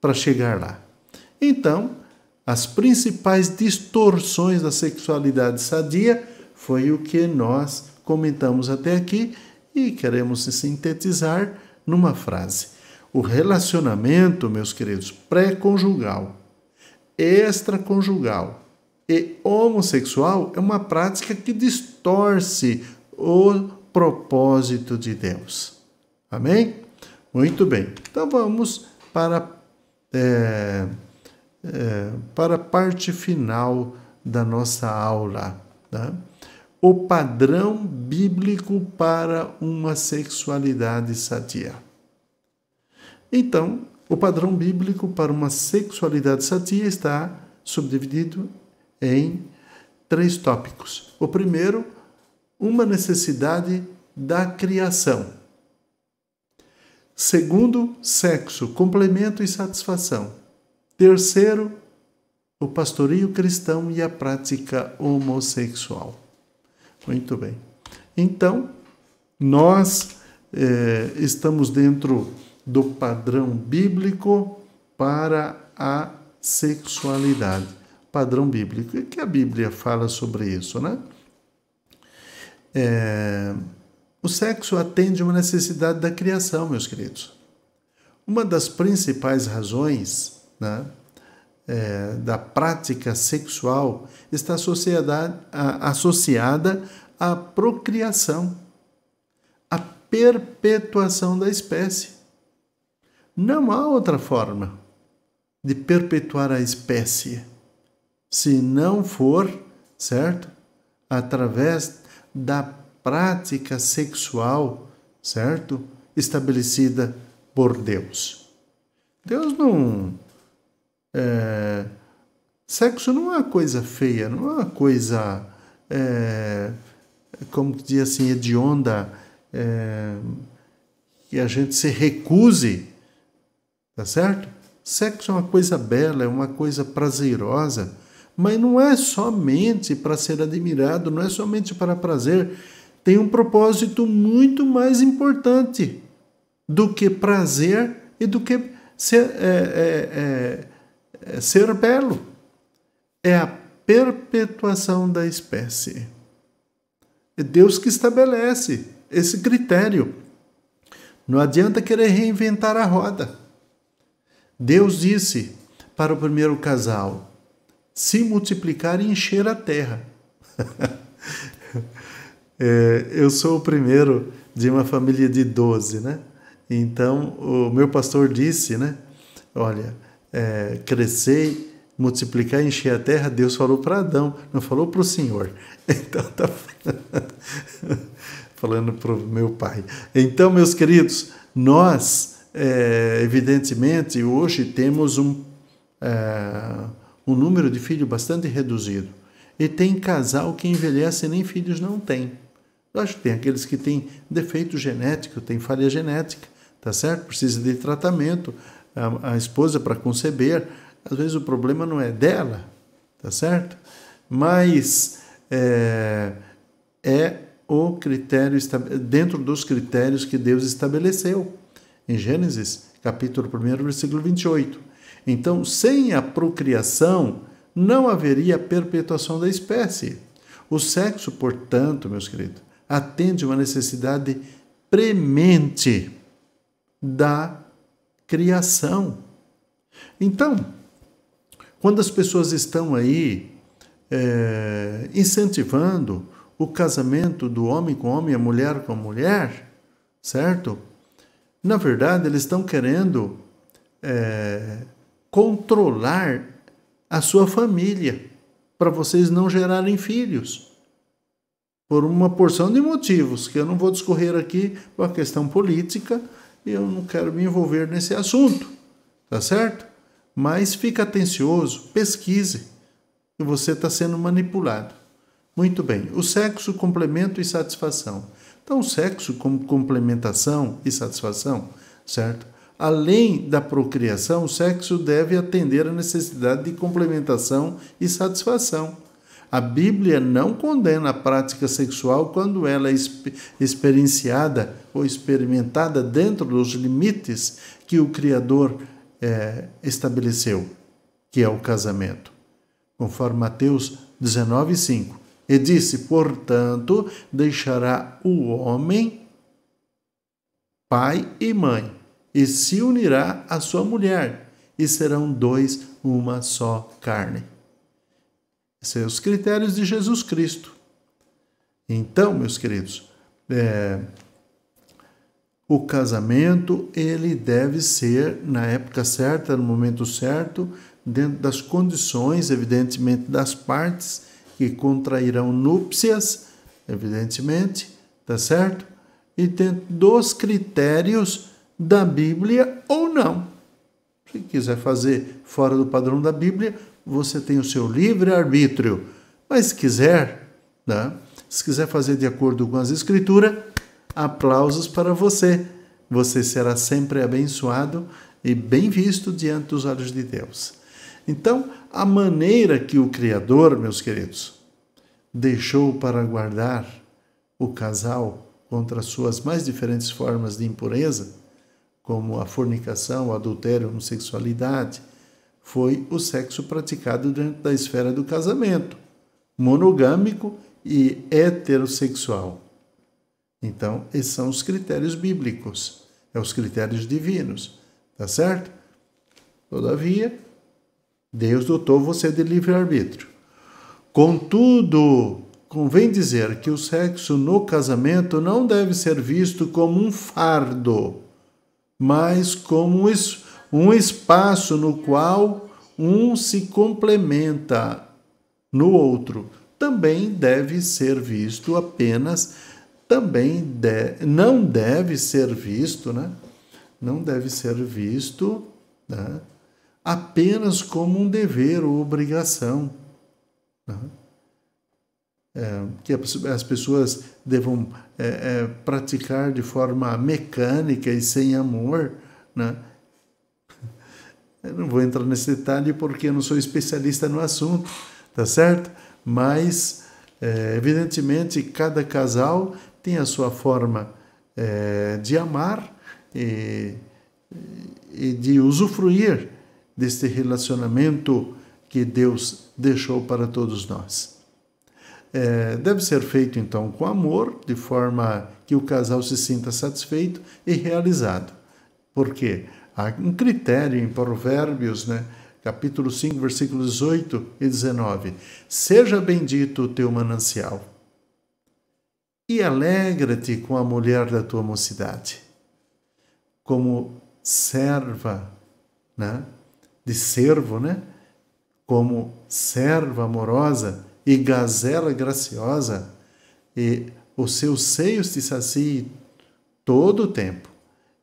para chegar lá. Então, as principais distorções da sexualidade sadia foi o que nós comentamos até aqui e queremos sintetizar numa frase. O relacionamento, meus queridos, pré-conjugal, extraconjugal e homossexual é uma prática que distorce o propósito de Deus. Amém? Muito bem. Então vamos para a parte final da nossa aula. Tá? O padrão bíblico para uma sexualidade sadia. Então, o padrão bíblico para uma sexualidade sadia está subdividido em 3 tópicos. O primeiro, uma necessidade da criação. Segundo, sexo, complemento e satisfação. Terceiro, o pastoreio cristão e a prática homossexual. Muito bem. Então, nós estamos dentro do padrão bíblico para a sexualidade. Padrão bíblico. O que a Bíblia fala sobre isso, né? O sexo atende uma necessidade da criação, meus queridos. Uma das principais razões, né, da prática sexual está associada à procriação, à perpetuação da espécie. Não há outra forma de perpetuar a espécie se não for, certo? Através da prática sexual, certo? Estabelecida por Deus. Deus não... sexo não é uma coisa feia, não é uma coisa, como diz assim, hedionda, que a gente se recuse, tá certo? Sexo é uma coisa bela, é uma coisa prazerosa, mas não é somente para ser admirado, não é somente para prazer. Tem um propósito muito mais importante do que prazer e do que ser belo. É a perpetuação da espécie. É Deus que estabelece esse critério. Não adianta querer reinventar a roda. Deus disse para o primeiro casal: se multiplicar e encher a terra. Eu sou o primeiro de uma família de 12, né? Então, o meu pastor disse, né? Olha, crescer, multiplicar e encher a terra, Deus falou para Adão, não falou para o Senhor. Então, tá falando para o meu pai. Então, meus queridos, nós, evidentemente, hoje temos um número de filhos bastante reduzido. E tem casal que envelhece e nem filhos não tem. Eu acho que tem aqueles que têm defeito genético, tem falha genética, tá certo? Precisa de tratamento, a esposa para conceber. Às vezes o problema não é dela, tá certo? Mas é o critério, dentro dos critérios que Deus estabeleceu. Em Gênesis, capítulo 1, versículo 28. Então, sem a procriação, não haveria perpetuação da espécie. O sexo, portanto, meus queridos, atende uma necessidade premente da criação. Então, quando as pessoas estão aí incentivando o casamento do homem com homem, a mulher com a mulher, certo? Na verdade, eles estão querendo controlar a sua família para vocês não gerarem filhos. Por uma porção de motivos que eu não vou discorrer aqui, por uma questão política, e eu não quero me envolver nesse assunto, tá certo? Mas fica atencioso, pesquise, que você está sendo manipulado. Muito bem, o sexo, complemento e satisfação. Então, o sexo como complementação e satisfação, certo? além da procriação, o sexo deve atender à necessidade de complementação e satisfação. A Bíblia não condena a prática sexual quando ela é experienciada ou experimentada dentro dos limites que o Criador estabeleceu, que é o casamento. Conforme Mateus 19:5. E disse, portanto, deixará o homem pai e mãe, e se unirá à sua mulher, e serão dois uma só carne. Esses são os critérios de Jesus Cristo. Então, meus queridos, o casamento, ele deve ser na época certa, no momento certo, dentro das condições, evidentemente, das partes que contrairão núpcias, evidentemente, tá certo? E dentro dos critérios da Bíblia ou não. Se quiser fazer fora do padrão da Bíblia, você tem o seu livre-arbítrio. Mas se quiser, né? Se quiser fazer de acordo com as Escrituras, aplausos para você. Você será sempre abençoado e bem visto diante dos olhos de Deus. Então, a maneira que o Criador, meus queridos, deixou para guardar o casal contra as suas mais diferentes formas de impureza, como a fornicação, o adultério, a homossexualidade, foi o sexo praticado dentro da esfera do casamento, monogâmico e heterossexual. Então, esses são os critérios bíblicos, os critérios divinos, tá certo? Todavia, Deus dotou você de livre-arbítrio. Contudo, convém dizer que o sexo no casamento não deve ser visto como um fardo, mas como um espaço no qual um se complementa no outro. Também deve ser visto apenas, não deve ser visto, né? Não deve ser visto, né? Apenas como um dever ou obrigação, né? Que as pessoas devam praticar de forma mecânica e sem amor, né? Eu não vou entrar nesse detalhe porque eu não sou especialista no assunto, tá certo? Mas, evidentemente, cada casal tem a sua forma de amar e de usufruir deste relacionamento que Deus deixou para todos nós. Deve ser feito, então, com amor, de forma que o casal se sinta satisfeito e realizado. Por quê? Há um critério em Provérbios, né? Capítulo 5, versículos 18 e 19. Seja bendito o teu manancial e alegra-te com a mulher da tua mocidade. Como serva, né? De servo, né? Como serva amorosa e gazela graciosa, e os seus seios te saciem todo o tempo,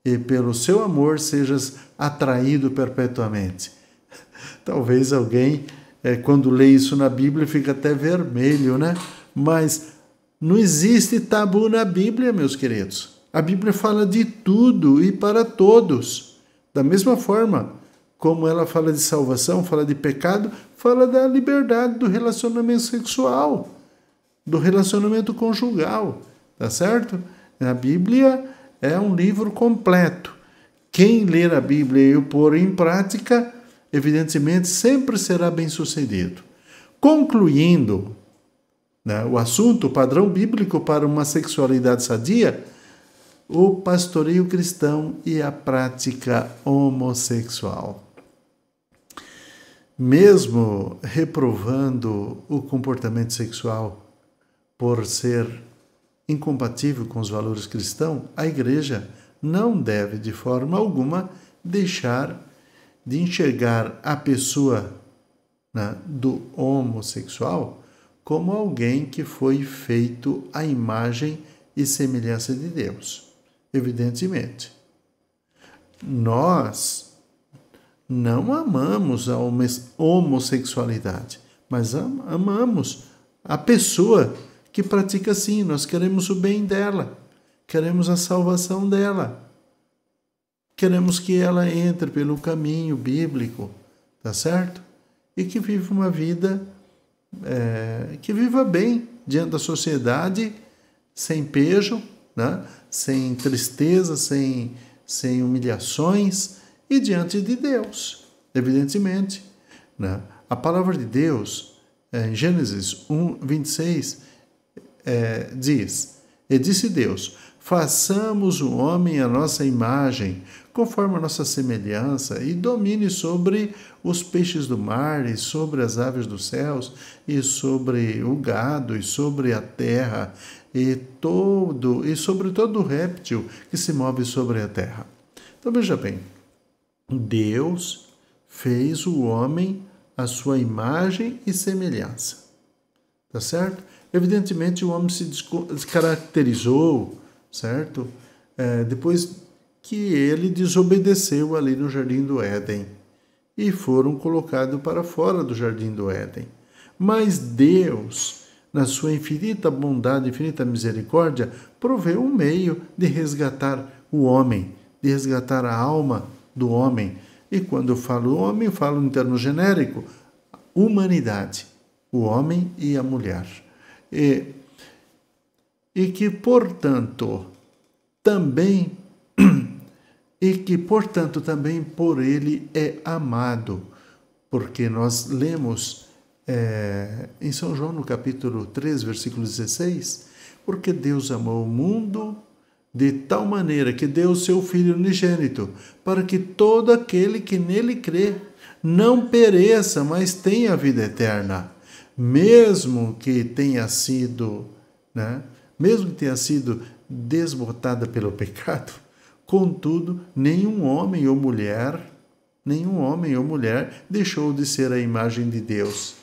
e pelo seu amor sejas atraído perpetuamente. Talvez alguém, quando lê isso na Bíblia, fica até vermelho, né? Mas não existe tabu na Bíblia, meus queridos. A Bíblia fala de tudo e para todos. Da mesma forma como ela fala de salvação, fala de pecado, fala da liberdade do relacionamento sexual, do relacionamento conjugal, tá certo? A Bíblia é um livro completo. Quem ler a Bíblia e o pôr em prática, evidentemente, sempre será bem-sucedido. Concluindo, né, o assunto, o padrão bíblico para uma sexualidade sadia, o pastoreio cristão e a prática homossexual. Mesmo reprovando o comportamento sexual por ser incompatível com os valores cristãos, a Igreja não deve, de forma alguma, deixar de enxergar a pessoa, né, do homossexual como alguém que foi feito à imagem e semelhança de Deus. Evidentemente, nós não amamos a homossexualidade, mas amamos a pessoa que pratica assim. Nós queremos o bem dela, queremos a salvação dela, queremos que ela entre pelo caminho bíblico, tá certo? E que viva uma vida, que viva bem diante da sociedade, sem pejo, né? Sem tristeza, sem humilhações e diante de Deus, evidentemente, né? A palavra de Deus, em Gênesis 1:26, diz: E disse Deus: façamos o homem à nossa imagem, conforme a nossa semelhança, e domine sobre os peixes do mar, e sobre as aves dos céus, e sobre o gado, e sobre a terra, e sobre todo réptil que se move sobre a terra. Então veja bem, Deus fez o homem à sua imagem e semelhança. Tá certo? Evidentemente o homem se descaracterizou, certo? Depois que ele desobedeceu ali no Jardim do Éden e foram colocados para fora do Jardim do Éden. Mas Deus, na sua infinita bondade, infinita misericórdia, proveu um meio de resgatar o homem, de resgatar a alma do homem. E quando eu falo homem, eu falo em termos genéricos, humanidade, o homem e a mulher. E que, portanto, também por ele é amado, porque nós lemos em São João, no capítulo 3, versículo 16, porque Deus amou o mundo de tal maneira que deu o seu Filho unigênito, para que todo aquele que nele crê não pereça, mas tenha a vida eterna. Mesmo que tenha sido, desbotada pelo pecado, contudo, nenhum homem ou mulher deixou de ser a imagem de Deus.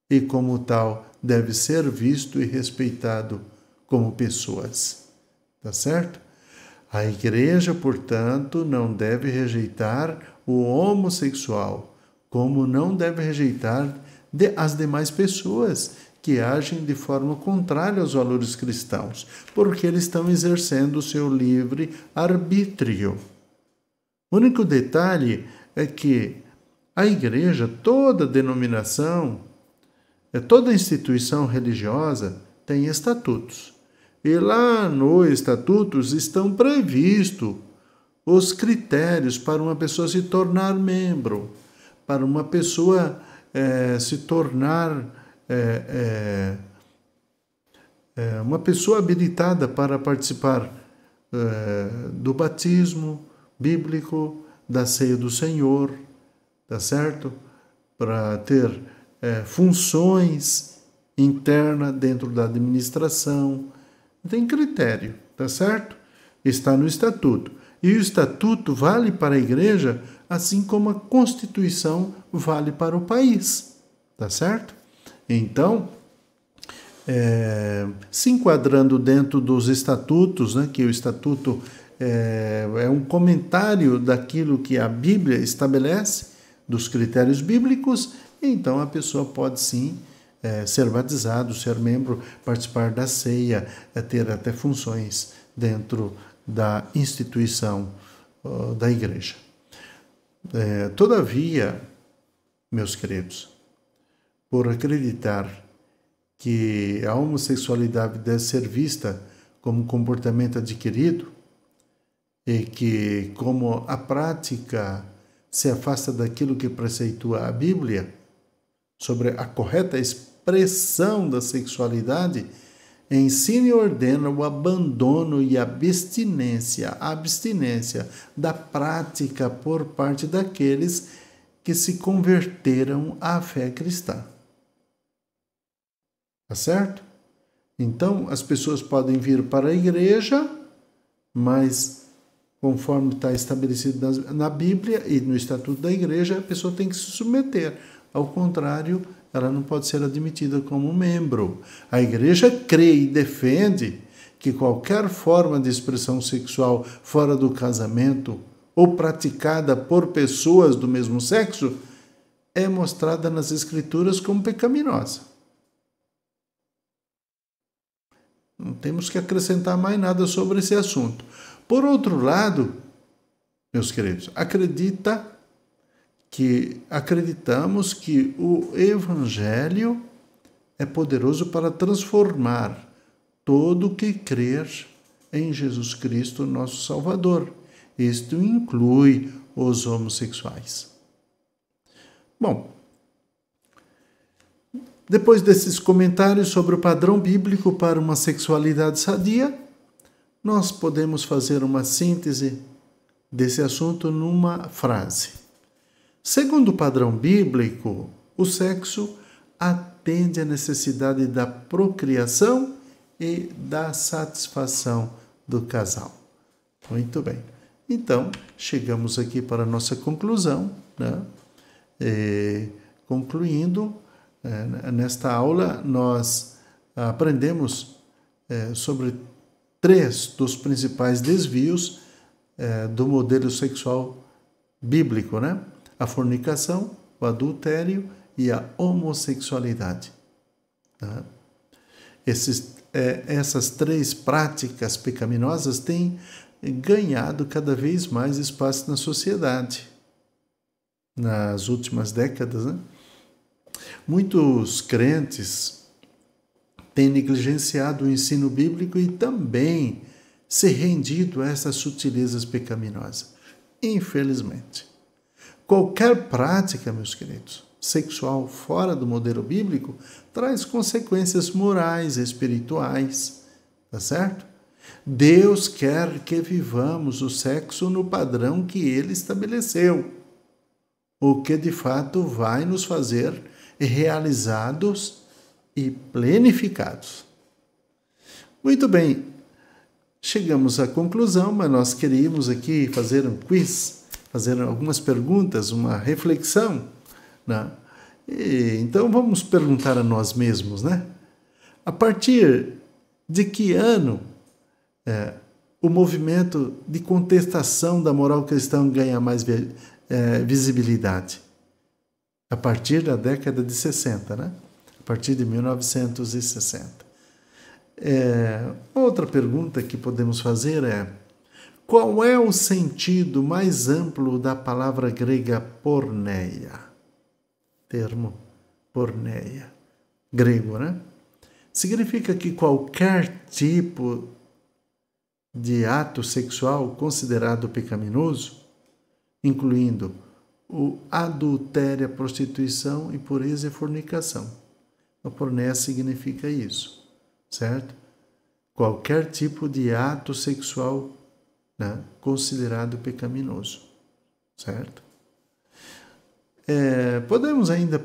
E como tal, deve ser visto e respeitado como pessoas. Tá certo? A igreja, portanto, não deve rejeitar o homossexual, como não deve rejeitar as demais pessoas que agem de forma contrária aos valores cristãos, porque eles estão exercendo o seu livre arbítrio. O único detalhe é que a igreja, toda denominação, toda instituição religiosa tem estatutos. E lá nos estatutos estão previstos os critérios para uma pessoa se tornar membro, para uma pessoa se tornar uma pessoa habilitada para participar do batismo bíblico, da ceia do Senhor, tá certo? Para ter funções internas dentro da administração. Tem critério, tá certo? Está no estatuto. E o estatuto vale para a igreja, assim como a Constituição vale para o país, tá certo? Então, se enquadrando dentro dos estatutos, que o estatuto é um comentário daquilo que a Bíblia estabelece, dos critérios bíblicos, então a pessoa pode sim ser batizado, ser membro, participar da ceia, ter até funções dentro da instituição da igreja. Todavia, meus queridos, por acreditar que a homossexualidade deve ser vista como um comportamento adquirido e que, como a prática se afasta daquilo que preceitua a Bíblia sobre a correta expressão da sexualidade, ensina e ordena o abandono e a abstinência da prática por parte daqueles que se converteram à fé cristã. Tá certo? Então, as pessoas podem vir para a igreja, mas conforme está estabelecido na Bíblia e no Estatuto da Igreja, a pessoa tem que se submeter. Ao contrário, ela não pode ser admitida como membro. A Igreja crê e defende que qualquer forma de expressão sexual fora do casamento ou praticada por pessoas do mesmo sexo é mostrada nas Escrituras como pecaminosa. Não temos que acrescentar mais nada sobre esse assunto. Por outro lado, meus queridos, acreditamos que o Evangelho é poderoso para transformar todo que crer em Jesus Cristo, nosso Salvador. Isto inclui os homossexuais. Bom, depois desses comentários sobre o padrão bíblico para uma sexualidade sadia, nós podemos fazer uma síntese desse assunto numa frase. Segundo o padrão bíblico, o sexo atende à necessidade da procriação e da satisfação do casal. Muito bem. Então, chegamos aqui para a nossa conclusão, né? Concluindo, nesta aula, nós aprendemos sobre 3 dos principais desvios do modelo sexual bíblico, né? A fornicação, o adultério e a homossexualidade. Tá? Essas 3 práticas pecaminosas têm ganhado cada vez mais espaço na sociedade nas últimas décadas, né? Muitos crentes têm negligenciado o ensino bíblico e também se rendido a essas sutilezas pecaminosas. Infelizmente. Qualquer prática, meus queridos, sexual fora do modelo bíblico traz consequências morais e espirituais, tá certo? Deus quer que vivamos o sexo no padrão que Ele estabeleceu, o que de fato vai nos fazer realizados e plenificados. Muito bem, chegamos à conclusão, mas nós queríamos aqui fazer um quiz, fazer algumas perguntas, uma reflexão, né? Então vamos perguntar a nós mesmos, né? A partir de que ano o movimento de contestação da moral cristã ganha mais visibilidade? A partir da década de 60, né? A partir de 1960. Outra pergunta que podemos fazer é: qual é o sentido mais amplo da palavra grega porneia? Termo porneia, grego, né? Significa que qualquer tipo de ato sexual considerado pecaminoso, incluindo o adultério, a prostituição, impureza e fornicação. A porneia significa isso, certo? Qualquer tipo de ato sexual, né, considerado pecaminoso, certo? Podemos ainda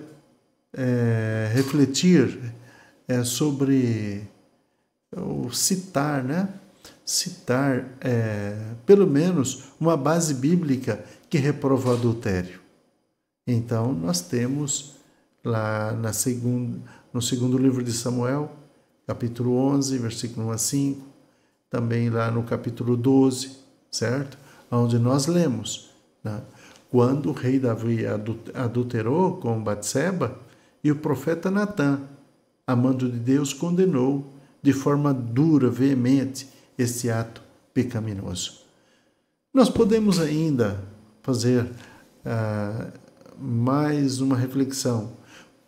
refletir sobre citar, né? Citar pelo menos uma base bíblica que reprova o adultério. Então, nós temos lá no segundo livro de Samuel, capítulo 11, versículo 1 a 5, também lá no capítulo 12, certo? Onde nós lemos, né? Quando o rei Davi adulterou com Batseba, e o profeta Natã, amando de Deus, condenou de forma dura, veemente, este ato pecaminoso. Nós podemos ainda fazer mais uma reflexão.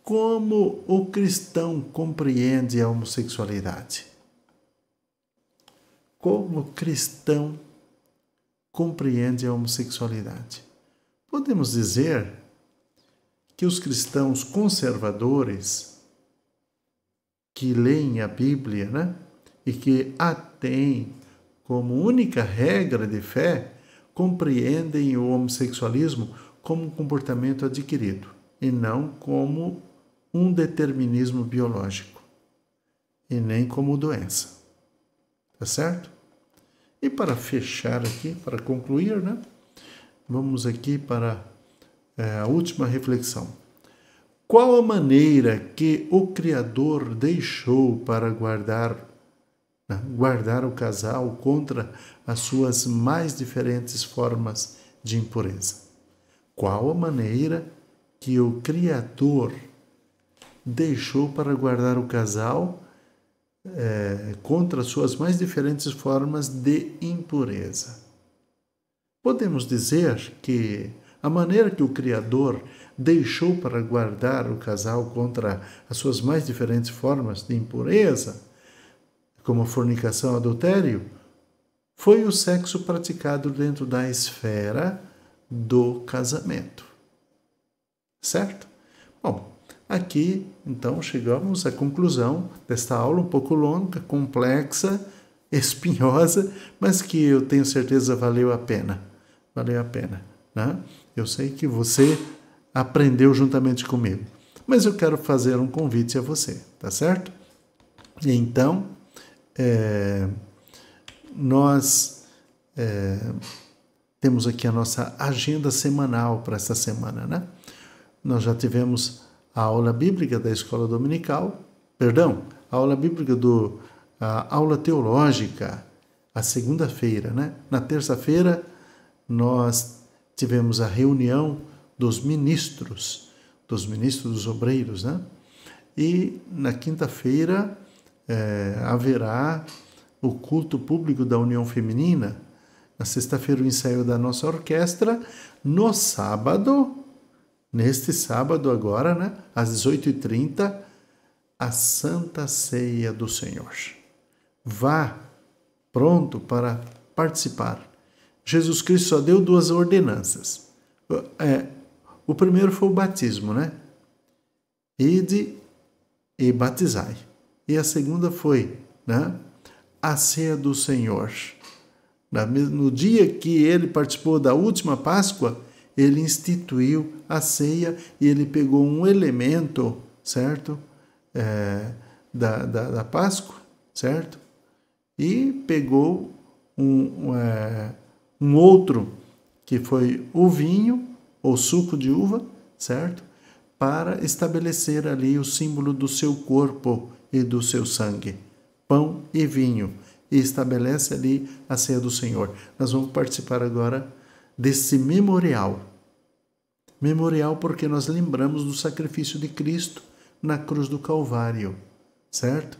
Como o cristão compreende a homossexualidade? Como o cristão compreende a homossexualidade? Podemos dizer que os cristãos conservadores que leem a Bíblia, né, e que a têm como única regra de fé, compreendem o homossexualismo como um comportamento adquirido e não como um determinismo biológico e nem como doença. Tá certo? E para fechar aqui, para concluir, né, vamos aqui para a última reflexão. Qual a maneira que o Criador deixou para guardar o casal contra as suas mais diferentes formas de impureza? Qual a maneira que o Criador deixou para guardar o casal contra as suas mais diferentes formas de impureza? Podemos dizer que a maneira que o Criador deixou para guardar o casal contra as suas mais diferentes formas de impureza, como fornicação e adultério, foi o sexo praticado dentro da esfera do casamento. Certo? Bom, aqui, então, chegamos à conclusão desta aula um pouco longa, complexa, espinhosa, mas que eu tenho certeza valeu a pena. Valeu a pena, né? Eu sei que você aprendeu juntamente comigo, mas eu quero fazer um convite a você, tá certo? E então, nós temos aqui a nossa agenda semanal para esta semana, né? Nós já tivemos a aula bíblica da escola dominical, a aula bíblica a aula teológica, a segunda-feira, né? Na terça-feira, nós tivemos a reunião dos ministros dos obreiros, né? E na quinta-feira haverá o culto público da União Feminina. Na sexta-feira, o ensaio da nossa orquestra. No sábado, neste sábado agora, né? Às 18h30, a Santa Ceia do Senhor. Vá pronto para participar. Jesus Cristo só deu 2 ordenanças. O primeiro foi o batismo, né? Ide e batizai. E a segunda foi, né? A ceia do Senhor. No dia que ele participou da última Páscoa, ele instituiu a ceia e ele pegou um elemento, certo? Da Páscoa, certo? E pegou um outro, que foi o vinho, ou suco de uva, certo? Para estabelecer ali o símbolo do seu corpo e do seu sangue. Pão e vinho. E estabelece ali a ceia do Senhor. Nós vamos participar agora desse memorial. Memorial porque nós lembramos do sacrifício de Cristo na cruz do Calvário, certo?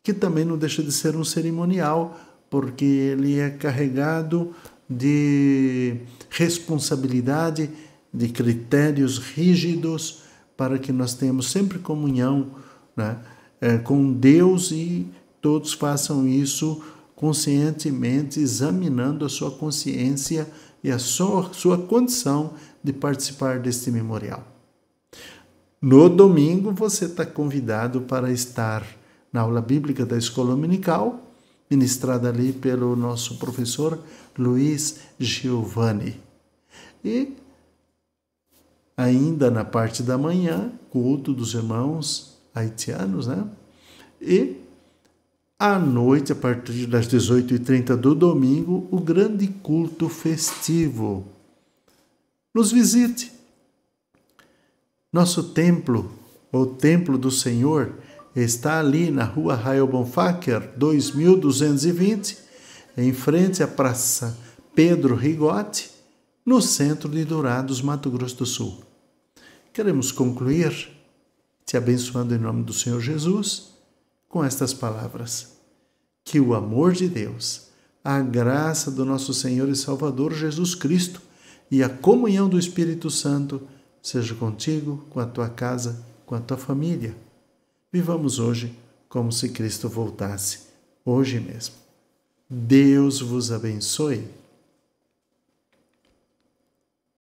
Que também não deixa de ser um cerimonial, porque ele é carregado de responsabilidade, de critérios rígidos, para que nós tenhamos sempre comunhão, né, com Deus, e todos façam isso conscientemente, examinando a sua consciência e a sua condição de participar deste memorial. No domingo, você está convidado para estar na aula bíblica da escola dominical, ministrada ali pelo nosso professor Luiz Giovanni. E ainda na parte da manhã, culto dos irmãos haitianos, né? E à noite, a partir das 18h30 do domingo, o grande culto festivo. Nos visite. Nosso templo, o Templo do Senhor, está ali na rua Raio Bonfacker, 2220, em frente à Praça Pedro Rigotti, no centro de Dourados, Mato Grosso do Sul. Queremos concluir te abençoando em nome do Senhor Jesus com estas palavras. Que o amor de Deus, a graça do nosso Senhor e Salvador Jesus Cristo e a comunhão do Espírito Santo seja contigo, com a tua casa, com a tua família. Vivamos hoje como se Cristo voltasse, hoje mesmo. Deus vos abençoe.